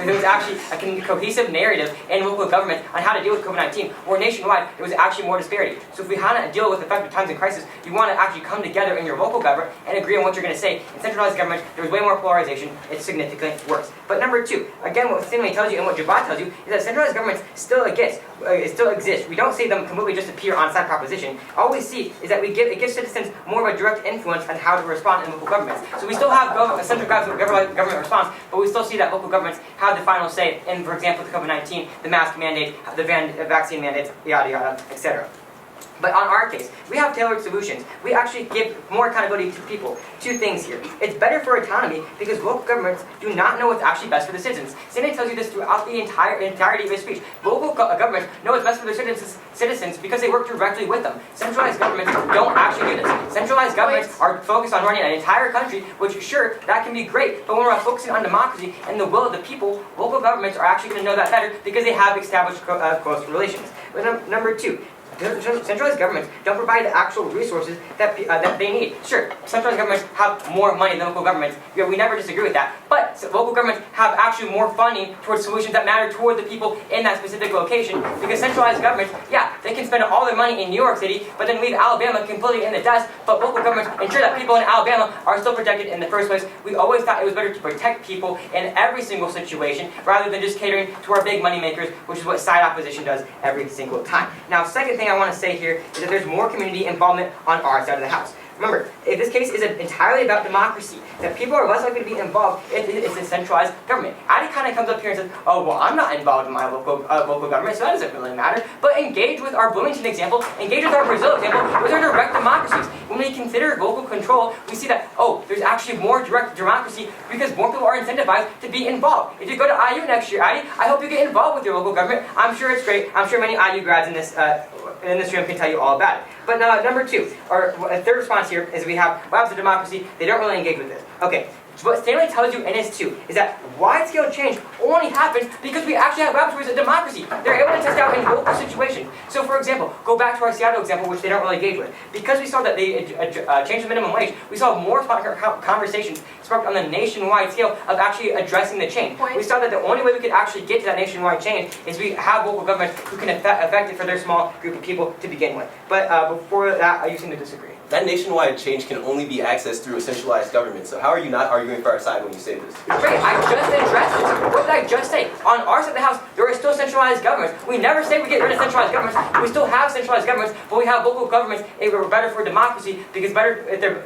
G: there was actually a cohesive narrative in local governments on how to deal with COVID-19, where nationwide there was actually more disparity. So if we had to deal with effective times of crisis, you want to actually come together in your local government and agree on what you're going to say. In centralized government, there was way more polarization. It's significantly worse. But number 2, again, what Stanley tells you and what Jawad tells you is that centralized governments still exist. We don't see them completely just appear on side proposition. All we see is that it gives citizens more of a direct influence on how to respond in local governments. So we still have a central government response, but we still see that local governments have the final say in, for example, the COVID-19, the mask mandate, the vaccine mandates, yada yada, etc. But on our case, we have tailored solutions. We actually give more accountability to people. Two things here. It's better for autonomy because local governments do not know what's actually best for the citizens. Stanley tells you this throughout the entirety of his speech. Local governments know what's best for their citizens because they work directly with them. Centralized governments don't actually do this. Centralized governments are focused on running an entire country, which sure, that can be great, but when we're focusing on democracy and the will of the people, local governments are actually going to know that better because they have established close relations. But number two, centralized governments don't provide the actual resources that they need. Sure, centralized governments have more money than local governments. We never disagree with that. But local governments have actually more funding towards solutions that matter toward the people in that specific location. Because centralized governments, yeah, they can spend all their money in New York City, but then leave Alabama completely in the dust. But local governments ensure that people in Alabama are still protected in the first place. We always thought it was better to protect people in every single situation rather than just catering to our big money makers, which is what side opposition does every single time. Now, second thing I want to say here is that there's more community involvement on our side of the house. Remember, if this case is entirely about democracy, that people are less likely to be involved if it's a centralized government. Addie kind of comes up here and says, oh, well, I'm not involved in my local government, so that doesn't really matter. But engage with our Bloomington example, engage with our Brazil example, those are direct democracies. When we consider local control, we see that, oh, there's actually more direct democracy because more people are incentivized to be involved. If you go to IU next year, Addie, I hope you get involved with your local government. I'm sure it's great. I'm sure many IU grads in this room can tell you all about it. But number two, or third response here is we have labs of democracy. They don't really engage with this. Okay, so what Stanley tells you in his 2 is that wide-scale change only happens because we actually have laboratories of democracy. They're able to test out in local situations. So for example, go back to our Seattle example, which they don't really engage with. Because we saw that they changed the minimum wage, we saw more conversations sparked on the nationwide scale of actually addressing the change. We saw that the only way we could actually get to that nationwide change is we have local governments who can affect it for their small group of people to begin with. But before that, you seem to disagree.
H: That nationwide change can only be accessed through a centralized government, so how are you not arguing for our side when you say this?
G: Great, I just addressed this. What did I just say? On our side of the house, there are still centralized governments. We never say we get rid of centralized governments. We still have centralized governments, but we have local governments. We're better for democracy because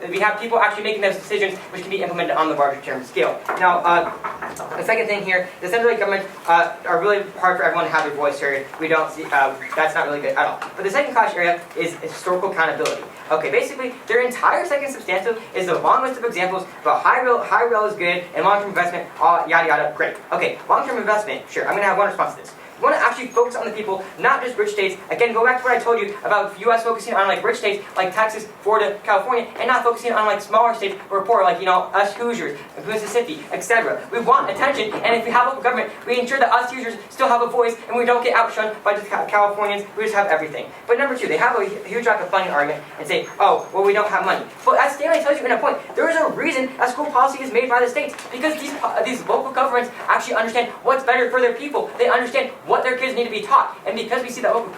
G: we have people actually making those decisions which can be implemented on the larger term scale. Now, the second thing here, the centralized governments are really hard for everyone to have their voice heard. We don't see, that's not really good at all. But the second clash area is historical accountability. Okay, basically, their entire second substantive is a long list of examples about high rail is good and long-term investment, yada yada, great. Okay, long-term investment, sure, I'm going to have one response to this. We want to actually focus on the people, not just rich states. Again, go back to what I told you about the U.S. focusing on like rich states like Texas, Florida, California, and not focusing on like smaller states or poor, like us Hoosiers, Mississippi, etc. We want attention, and if we have local government, we ensure that us Hoosiers still have a voice, and we don't get outshone by just Californians who just have everything. But number 2, they have a huge lack of funding argument and say, oh, well, we don't have money. But as Stanley tells you in a point, there is a reason that school policy is made by the states because these local governments actually understand what's better for their people. They understand what their kids need to be taught. And because we see that local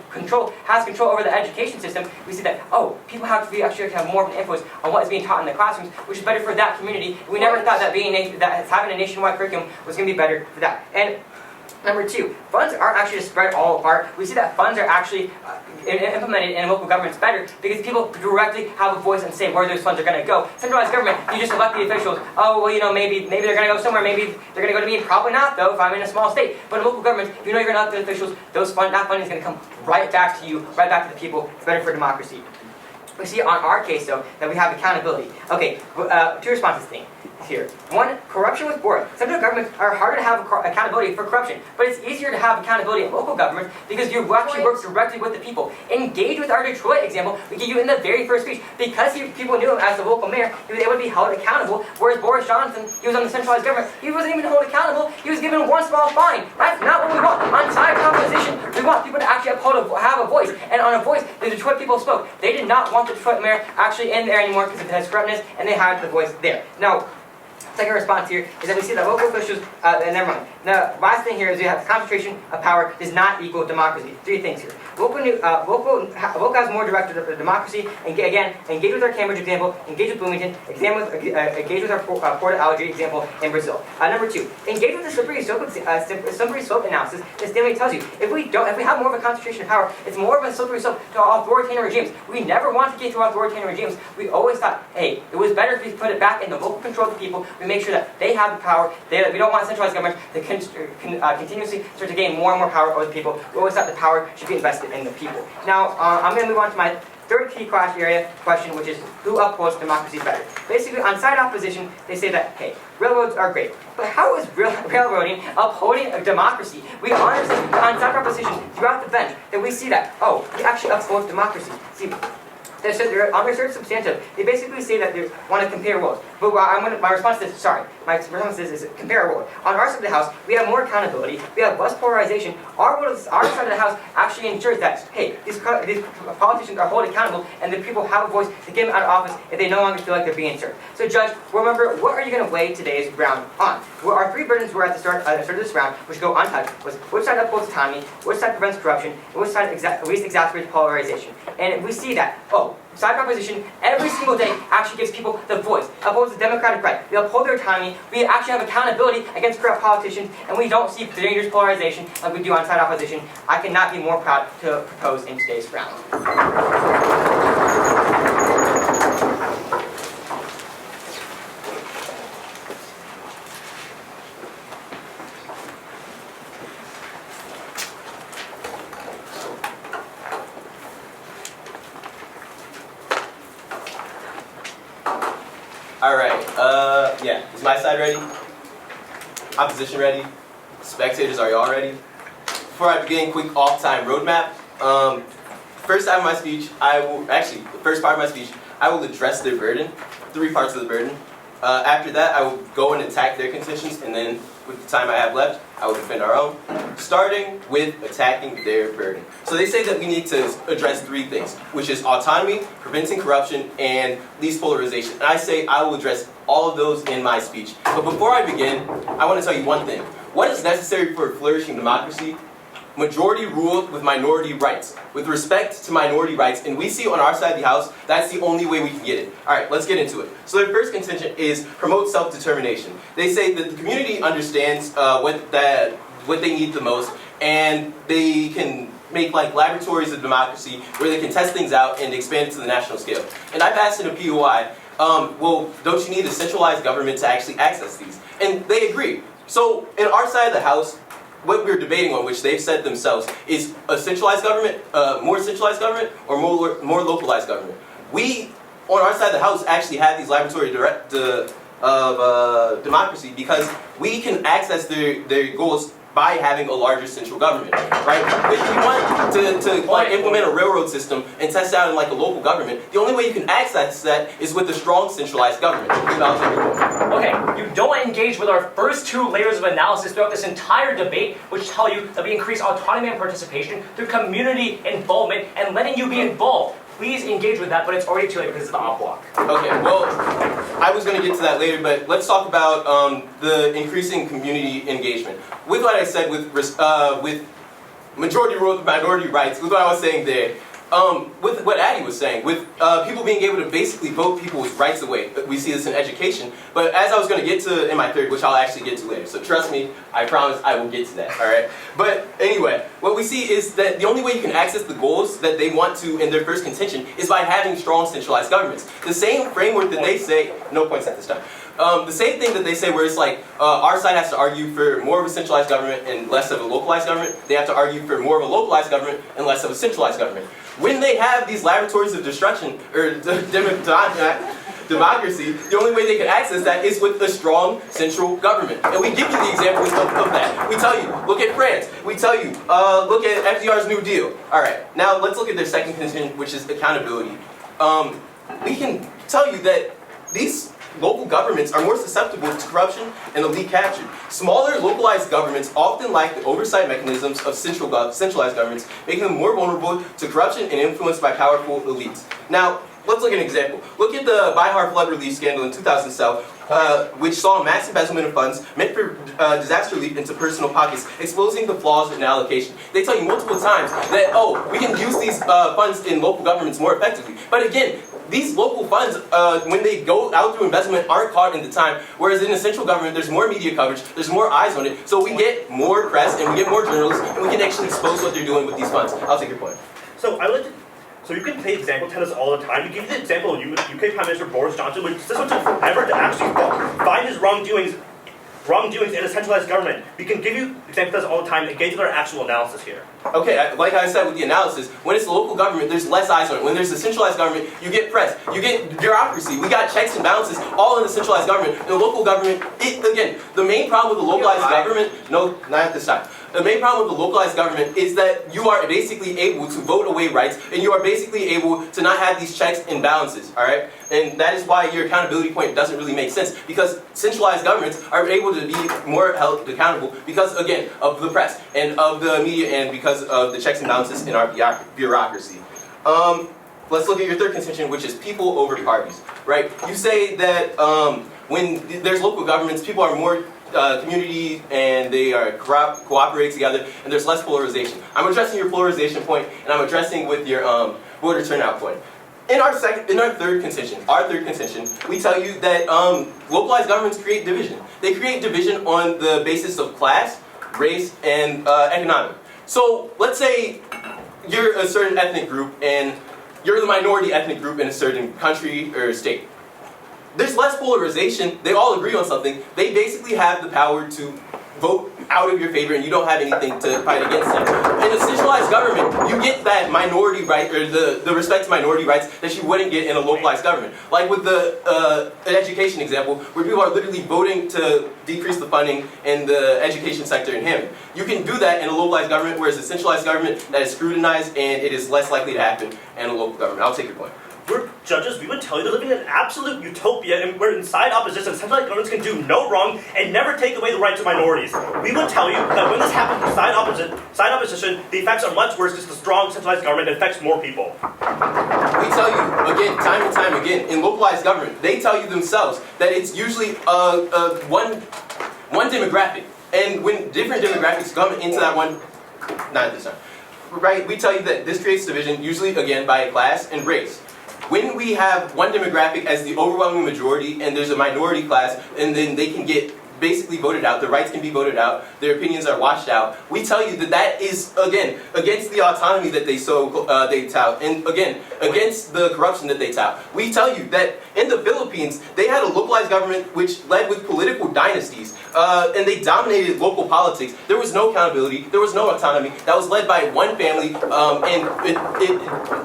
G: control has control over the education system, we see that, oh, people actually have more of an influence on what is being taught in the classrooms, which is better for that community. We never thought that having a nationwide curriculum was going to be better for that. And number 2, funds aren't actually just spread all apart. We see that funds are actually implemented in local governments better because people directly have a voice and say where those funds are going to go. Centralized government, you just elect the officials. Oh, well, maybe they're going to go somewhere. Maybe they're going to go to me. Probably not, though, if I'm in a small state. But in local governments, you're going to elect the officials. That funding is going to come right back to you, right back to the people. It's better for democracy. We see on our case, though, that we have accountability. Okay, 2 responses thing here. 1, corruption was boring. Central governments are harder to have accountability for corruption, but it's easier to have accountability in local governments because you actually work directly with the people. Engage with our Detroit example we gave you in the very first speech. Because people knew him as the local mayor, he was able to be held accountable, whereas Boris Johnson, he was on the centralized government, he wasn't even held accountable, he was given 1 small fine. That's not what we want. On side composition, we want people to actually have a voice, and on a voice, the Detroit people spoke. They did not want the Detroit mayor actually in there anymore because of his corruptness, and they had the voice there. Now, second response here is that we see that local officials, and never mind. The last thing here is we have concentration of power does not equal democracy. 3 things here. Local has more direct democracy, and again, engage with our Cambridge example, engage with Bloomington, engage with our Port Algae example in Brazil. Number 2, engage with the slippery slope analysis that Stanley tells you. If we have more of a concentration of power, it's more of a slippery slope to authoritarian regimes. We never want to get to authoritarian regimes. We always thought, hey, it was better if we put it back in the local control of the people. We make sure that they have the power. We don't want centralized government to continuously start to gain more and more power over the people. We always thought the power should be invested in the people. Now, I'm going to move on to my third key question, which is who upholds democracy better? Basically, on side opposition, they say that, hey, railroads are great, but how is railroading upholding a democracy? We honestly, on side opposition, throughout the bench, that we see that, oh, it actually upholds democracy. See, they're on research substantive. They basically say that they want to compare roles. But my response is, is compare a role. On our side of the house, we have more accountability. We have less polarization. Our side of the house actually ensures that, hey, these politicians are held accountable, and the people have a voice to get them out of office if they no longer feel like they're being served. So, Judge, remember, what are you going to weigh today's round on? Well, our three burdens were at the start of this round, which go untouched, was which side upholds autonomy, which side prevents corruption, and which side at least exacerbates polarization. And we see that, side proposition every single day actually gives people the voice, upholds the democratic right. We uphold their autonomy, we actually have accountability against corrupt politicians, and we don't see dangerous polarization like we do on side opposition. I cannot be more proud to propose in today's round.
H: Alright, yeah, is my side ready? Opposition ready? Spectators, are y'all ready? Before I begin, quick off-time roadmap. First part of my speech, I will address their burden, 3 parts of the burden. After that, I will go and attack their contentions, and then with the time I have left, I will defend our own, starting with attacking their burden. So they say that we need to address 3 things, which is autonomy, preventing corruption, and least polarization. And I say I will address all of those in my speech. But before I begin, I want to tell you one thing. What is necessary for a flourishing democracy? Majority rule with minority rights. With respect to minority rights, and we see on our side of the house, that's the only way we can get it. Alright, let's get into it. So their first contention is promote self-determination. They say that the community understands what they need the most, and they can make like laboratories of democracy where they can test things out and expand it to the national scale. And I've asked in a POI, well, don't you need a centralized government to actually access these? And they agree. So in our side of the house, what we're debating on, which they've said themselves, is a centralized government, more centralized government, or more localized government. We, on our side of the house, actually have these laboratory of democracy because we can access their goals by having a larger central government, right? If you want to implement a railroad system and test out in like a local government, the only way you can access that is with a strong centralized government.
F: Okay, you don't engage with our first 2 layers of analysis throughout this entire debate, which tell you that we increase autonomy and participation through community involvement and letting you be involved. Please engage with that, but it's already too late because it's the op block.
H: Okay, well, I was going to get to that later, but let's talk about the increasing community engagement. With what I said with majority rule with minority rights, with what I was saying there, with what Addie was saying, with people being able to basically vote people's rights away. We see this in education, but as I was going to get to in my third, which I'll actually get to later, so trust me, I promise I will get to that, alright? But anyway, what we see is that the only way you can access the goals that they want to in their first contention is by having strong centralized governments. The same framework that they say, no points at this time, the same thing that they say where it's like, our side has to argue for more of a centralized government and less of a localized government, they have to argue for more of a localized government and less of a centralized government. When they have these laboratories of destruction, or democracy, the only way they can access that is with a strong central government. And we give you the examples of that. We tell you, look at France. We tell you, look at FDR's New Deal. Alright, now let's look at their second condition, which is accountability. We can tell you that these local governments are more susceptible to corruption and elite capture. Smaller, localized governments often lack the oversight mechanisms of centralized governments, making them more vulnerable to corruption and influenced by powerful elites. Now, let's look at an example. Look at the Bihar flood relief scandal in 2007, which saw mass embezzlement of funds meant for disaster relief into personal pockets, exposing the flaws in allocation. They tell you multiple times that, oh, we can use these funds in local governments more effectively. But again, these local funds, when they go out through investment, aren't caught in the time, whereas in the central government, there's more media coverage, there's more eyes on it, so we get more press, and we get more journalists, and we can actually expose what they're doing with these funds. I'll take your point.
C: So So you can play example tennis all the time. We give you the example of UK Prime Minister Boris Johnson, which this took forever to actually find his wrongdoings in a centralized government. We can give you example tennis all the time and get to our actual analysis here.
H: Okay, like I said with the analysis, when it's a local government, there's less eyes on it. When there's a centralized government, you get press, you get bureaucracy. We got checks and balances all in the centralized government. In the local government, again, the main problem with the localized government, no, not at this time. The main problem with the localized government is that you are basically able to vote away rights, and you are basically able to not have these checks and balances, all right? And that is why your accountability point doesn't really make sense, because centralized governments are able to be more held accountable because, again, of the press and of the media and because of the checks and balances in our bureaucracy. Let's look at your third contention, which is people over parties, right? You say that when there's local governments, people are more community and they are cooperate together, and there's less polarization. I'm addressing your polarization point, and I'm addressing with your voter turnout point. In our third contention, we tell you that localized governments create division. They create division on the basis of class, race, and economic. So let's say you're a certain ethnic group, and you're the minority ethnic group in a certain country or state. There's less polarization. They all agree on something. They basically have the power to vote out of your favor, and you don't have anything to fight against them. In a centralized government, you get that minority right, or the respect to minority rights that you wouldn't get in a localized government. Like with the an education example, where people are literally voting to decrease the funding in the education sector in Hammond. You can do that in a localized government, whereas a centralized government that is scrutinized, and it is less likely to happen in a local government. I'll take your point.
C: We're judges, we would tell you they're living in an absolute utopia, and we're inside opposition. Centralized governments can do no wrong and never take away the rights of minorities. We would tell you that when this happens inside opposition, the effects are much worse because the strong centralized government affects more people.
H: We tell you, again, time and time again, in localized government, they tell you themselves that it's usually one demographic. And when different demographics come into that one, not this time, right, we tell you that this creates division, usually, again, by class and race. When we have one demographic as the overwhelming majority and there's a minority class, and then they can get basically voted out, their rights can be voted out, their opinions are washed out, we tell you that that is, again, against the autonomy that they tout, and again, against the corruption that they tout. We tell you that in the Philippines, they had a localized government which led with political dynasties, and they dominated local politics. There was no accountability, there was no autonomy, that was led by one family, and it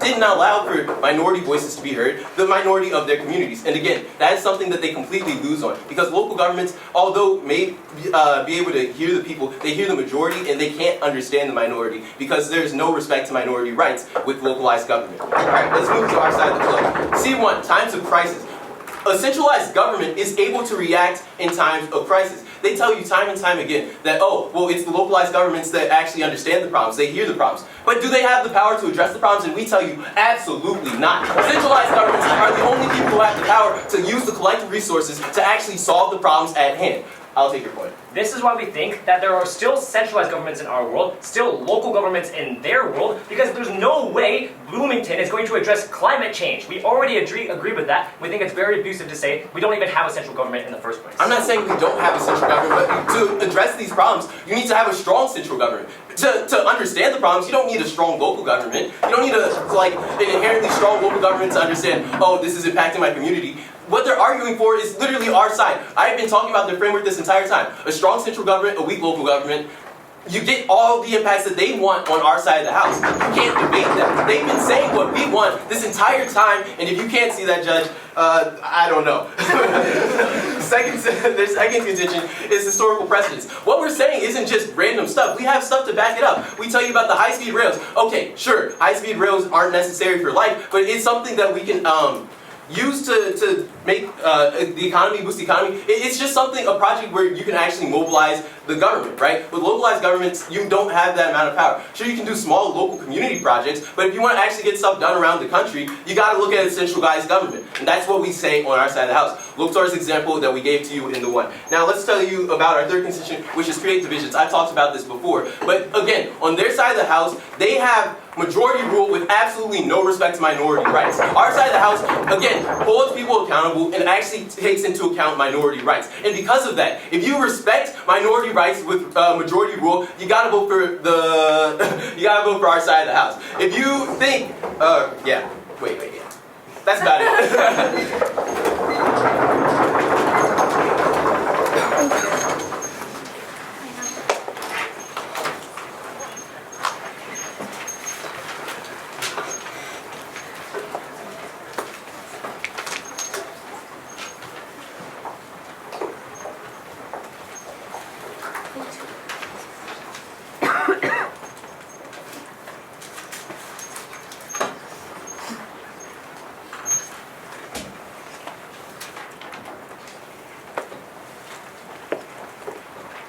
H: didn't allow for minority voices to be heard, the minority of their communities. And again, that is something that they completely lose on, because local governments, although may be able to hear the people, they hear the majority and they can't understand the minority because there's no respect to minority rights with localized government. Alright, let's move to our side of the club. C1, times of crisis. A centralized government is able to react in times of crisis. They tell you time and time again that, oh, well, it's the localized governments that actually understand the problems, they hear the problems. But do they have the power to address the problems? And we tell you, absolutely not. Centralized governments are the only people who have the power to use the collective resources to actually solve the problems at hand. I'll take your point.
F: This is why we think that there are still centralized governments in our world, still local governments in their world, because there's no way Bloomington is going to address climate change. We already agree with that. We think it's very abusive to say we don't even have a central government in the first place.
H: I'm not saying we don't have a central government, but to address these problems, you need to have a strong central government. To understand the problems, you don't need a strong local government. You don't need an inherently strong local government to understand, oh, this is impacting my community. What they're arguing for is literally our side. I've been talking about their framework this entire time. A strong central government, a weak local government. You get all the impacts that they want on our side of the house. You can't debate that. They've been saying what we want this entire time, and if you can't see that, Judge, I don't know. Their second contention is historical precedents. What we're saying isn't just random stuff. We have stuff to back it up. We tell you about the high-speed rails. Okay, sure, high-speed rails aren't necessary for life, but it's something that we can use to make the economy, boost the economy. It's just something, a project where you can actually mobilize the government, right? With localized governments, you don't have that amount of power. Sure, you can do small local community projects, but if you want to actually get stuff done around the country, you got to look at a centralized government. And that's what we say on our side of the house. Look towards the example that we gave to you in the one. Now, let's tell you about our third constitution, which is create divisions. I've talked about this before. But again, on their side of the house, they have majority rule with absolutely no respect to minority rights. Our side of the house, again, holds people accountable and actually takes into account minority rights. And because of that, if you respect minority rights with majority rule, you gotta vote for you gotta vote for our side of the house. If you think, yeah, wait, that's about it.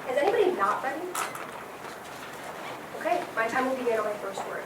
D: Is anybody not ready? Okay, my time will begin on my first word.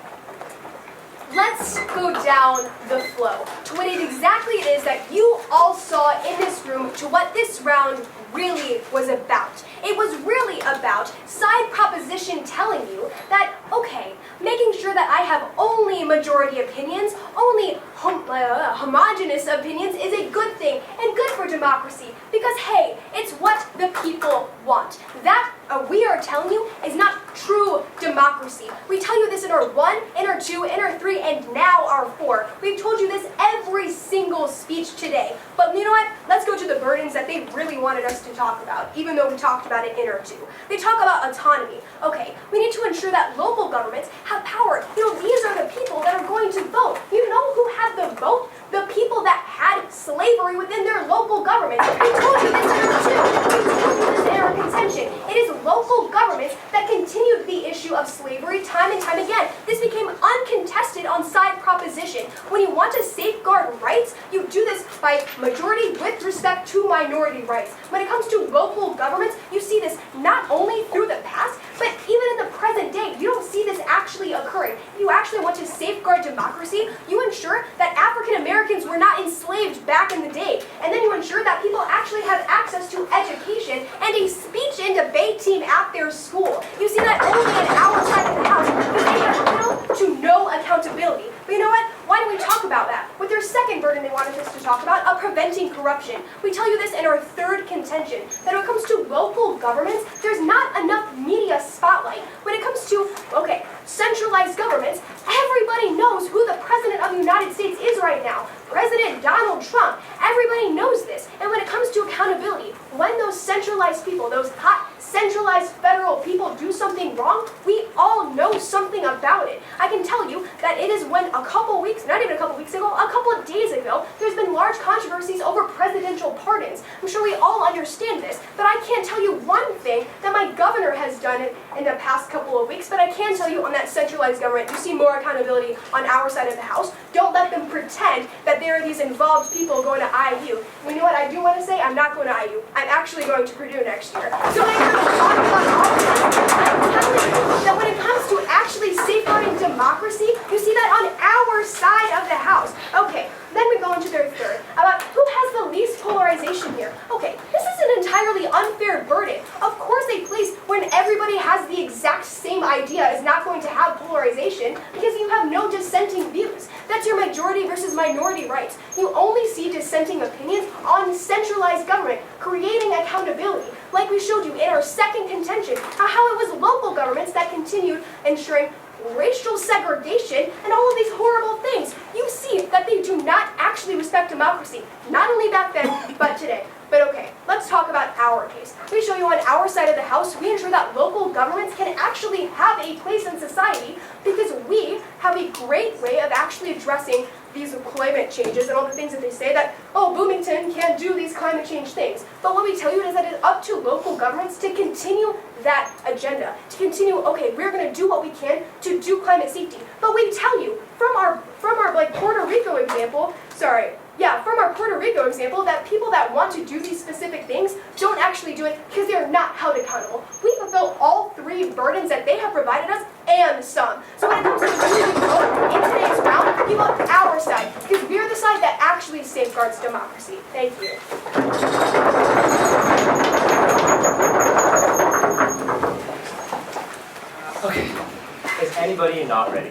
D: Let's go down the flow to what exactly it is that you all saw in this room, to what this round really was about. It was really about side proposition telling you that, okay, making sure that I have only majority opinions, only homogenous opinions is a good thing and good for democracy because, hey, it's what the people want. That, we are telling you, is not true democracy. We tell you this in our 1, in our 2, in our 3, and now our 4. We've told you this every single speech today. But you know what? Let's go to the burdens that they really wanted us to talk about, even though we talked about it in our 2. They talk about autonomy. Okay, we need to ensure that local governments have power. You know, these are the people that are going to vote. You know who had the vote? The people that had slavery within their local government. We told you this in our 2. We told you this in our contention. It is local governments that continued the issue of slavery time and time again. This became uncontested on side proposition. When you want to safeguard rights, you do this by majority with respect to minority rights. When it comes to local governments, you see this not only through the past, but even in the present day. You don't see this actually occurring. If you actually want to safeguard democracy, you ensure that African Americans were not enslaved back in the day. And then you ensure that people actually have access to education and a speech and debate team at their school. You see that only in our side of the house because they have little to no accountability. But you know what? Why do we talk about that? With their second burden they wanted us to talk about, of preventing corruption. We tell you this in our third contention, that when it comes to local governments, there's not enough media spotlight. When it comes to, okay, centralized governments, everybody knows who the President of the United States is right now. President Donald Trump. Everybody knows this. And when it comes to accountability, when those centralized people, those hot centralized federal people do something wrong, we all know something about it. I can tell you that it is when a couple weeks, not even a couple weeks ago, a couple of days ago, there's been large controversies over presidential pardons. I'm sure we all understand this, but I can't tell you one thing that my governor has done in the past couple of weeks, but I can tell you on that centralized government, you see more accountability on our side of the house. Don't let them pretend that there are these involved people going to IU. You know what I do want to say? I'm not going to IU. I'm actually going to Purdue next year. So when it comes to talking about all of this, I'm telling you that when it comes to actually safeguarding democracy, you see that on our side of the house. Okay, then we go into their third, about who has the least polarization here. Okay, this is an entirely unfair burden. Of course a place when everybody has the exact same idea is not going to have polarization because you have no dissenting views. That's your majority versus minority rights. You only see dissenting opinions on centralized government, creating accountability. Like we showed you in our second contention, how it was local governments that continued ensuring racial segregation and all of these horrible things. You see that they do not actually respect democracy, not only back then, but today. But okay, let's talk about our case. We show you on our side of the house, we ensure that local governments can actually have a place in society because we have a great way of actually addressing these climate changes and all the things that they say that, oh, Bloomington can't do these climate change things. But what we tell you is that it's up to local governments to continue that agenda, to continue, okay, we're going to do what we can to do climate safety. But we tell you, from our like Puerto Rico example, from our Puerto Rico example, that people that want to do these specific things don't actually do it because they're not held accountable. We fulfill all three burdens that they have provided us and some. So when it comes to who we vote in today's round, we vote our side because we're the side that actually safeguards democracy. Thank you.
F: Okay, is anybody not ready?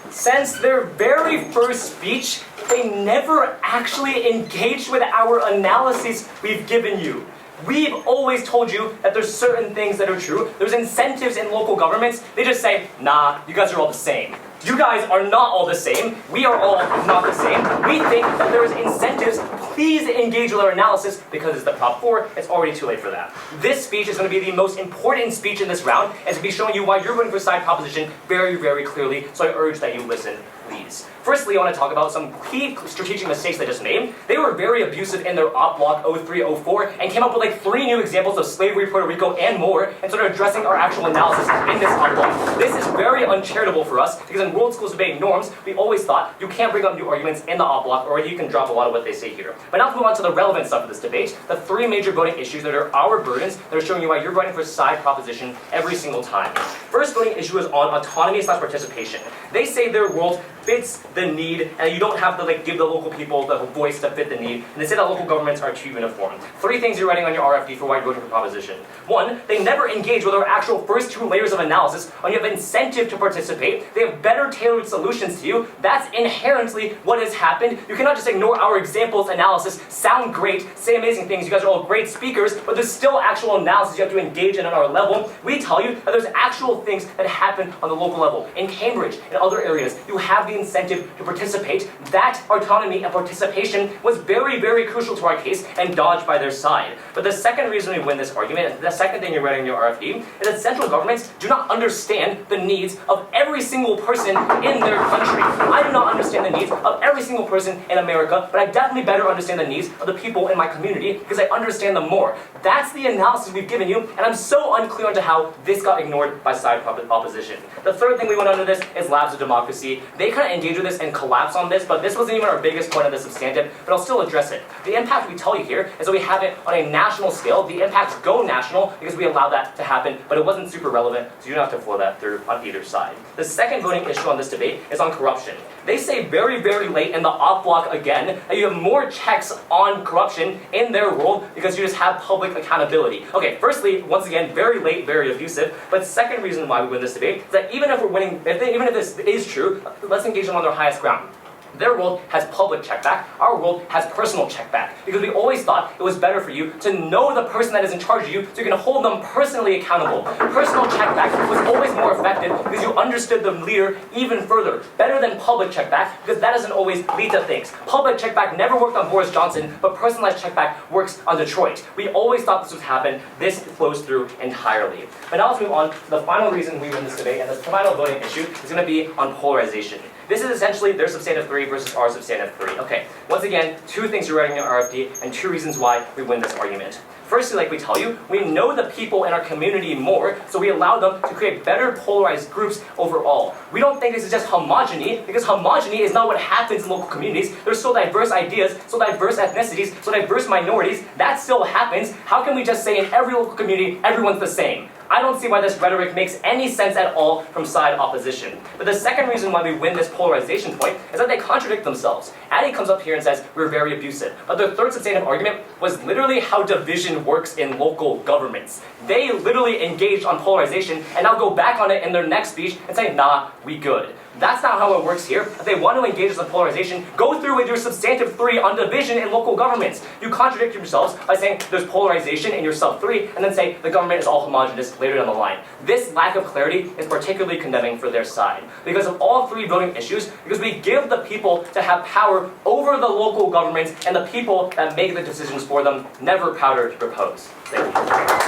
F: Since their very first speech, they never actually engaged with our analysis we've given you. We've always told you that there's certain things that are true. There's incentives in local governments. They just say, nah, you guys are all the same. You guys are not all the same. We are all not the same. We think that there is incentives. Please engage with our analysis because it's the Prop 4. It's already too late for that. This speech is going to be the most important speech in this round. It's going to be showing you why you're voting for side proposition very, very clearly. So I urge that you listen, please. Firstly, I want to talk about some key strategic mistakes they just made. They were very abusive in their op block 0304 and came up with like 3 new examples of slavery, Puerto Rico, and more, and started addressing our actual analysis in this op block. This is very uncharitable for us because in World Schools Debate norms, we always thought you can't bring up new arguments in the op block or you can drop a lot of what they say here. But now to move on to the relevant stuff of this debate, the 3 major voting issues that are our burdens that are showing you why you're voting for side proposition every single time. First voting issue is on autonomy/participation. They say their world fits the need, and you don't have to give the local people the voice to fit the need. And they say that local governments are too uniform. 3 things you're writing on your RFD for why you're voting for proposition. 1, they never engage with our actual first 2 layers of analysis on you have incentive to participate. They have better tailored solutions to you. That's inherently what has happened. You cannot just ignore our examples analysis, sound great, say amazing things. You guys are all great speakers, but there's still actual analysis you have to engage in on our level. We tell you that there's actual things that happen on the local level. In Cambridge, in other areas, you have the incentive to participate. That autonomy and participation was very, very crucial to our case and dodged by their side. But the second reason we win this argument, the second thing you're writing in your RFD, is that central governments do not understand the needs of every single person in their country. I do not understand the needs of every single person in America, but I definitely better understand the needs of the people in my community because I understand them more. That's the analysis we've given you, and I'm so unclear into how this got ignored by side opposition. The third thing we went under this is labs of democracy. They kind of engage with this and collapse on this, but this wasn't even our biggest point of the substantive, but I'll still address it. The impact we tell you here is that we have it on a national scale. The impacts go national because we allow that to happen, but it wasn't super relevant, so you don't have to flow that through on either side. The second voting issue on this debate is on corruption. They say very, very late in the op block again that you have more checks on corruption in their world because you just have public accountability. Okay, firstly, once again, very late, very abusive, but second reason why we win this debate is that even if we're winning, even if this is true, let's engage them on their highest ground. Their world has public checkback, our world has personal checkback. Because we always thought it was better for you to know the person that is in charge of you so you can hold them personally accountable. Personal checkback was always more effective because you understood the leader even further. Better than public checkback because that doesn't always lead to things. Public checkback never worked on Boris Johnson, but personalized checkback works on Detroit. We always thought this would happen. This flows through entirely. But now let's move on to the final reason we win this debate, and the final voting issue is going to be on polarization. This is essentially their substantive 3 versus our substantive 3. Okay, once again, 2 things you're writing in your RFD and 2 reasons why we win this argument. Firstly, like we tell you, we know the people in our community more, so we allow them to create better polarized groups overall. We don't think this is just homogeny, because homogeny is not what happens in local communities. There's so diverse ideas, so diverse ethnicities, so diverse minorities. That still happens. How can we just say in every local community, everyone's the same? I don't see why this rhetoric makes any sense at all from side opposition. But the second reason why we win this polarization point is that they contradict themselves. Addie comes up here and says, we're very abusive. But their third substantive argument was literally how division works in local governments. They literally engaged on polarization and now go back on it in their next speech and say, nah, we good. That's not how it works here. If they want to engage us in polarization, go through with your substantive 3 on division in local governments. You contradict yourselves by saying there's polarization in your sub 3, and then say the government is all homogenous later down the line. This lack of clarity is particularly condemning for their side. Because of all 3 voting issues, because we give the people to have power over the local governments and the people that make the decisions for them, never powder to propose. Thank you.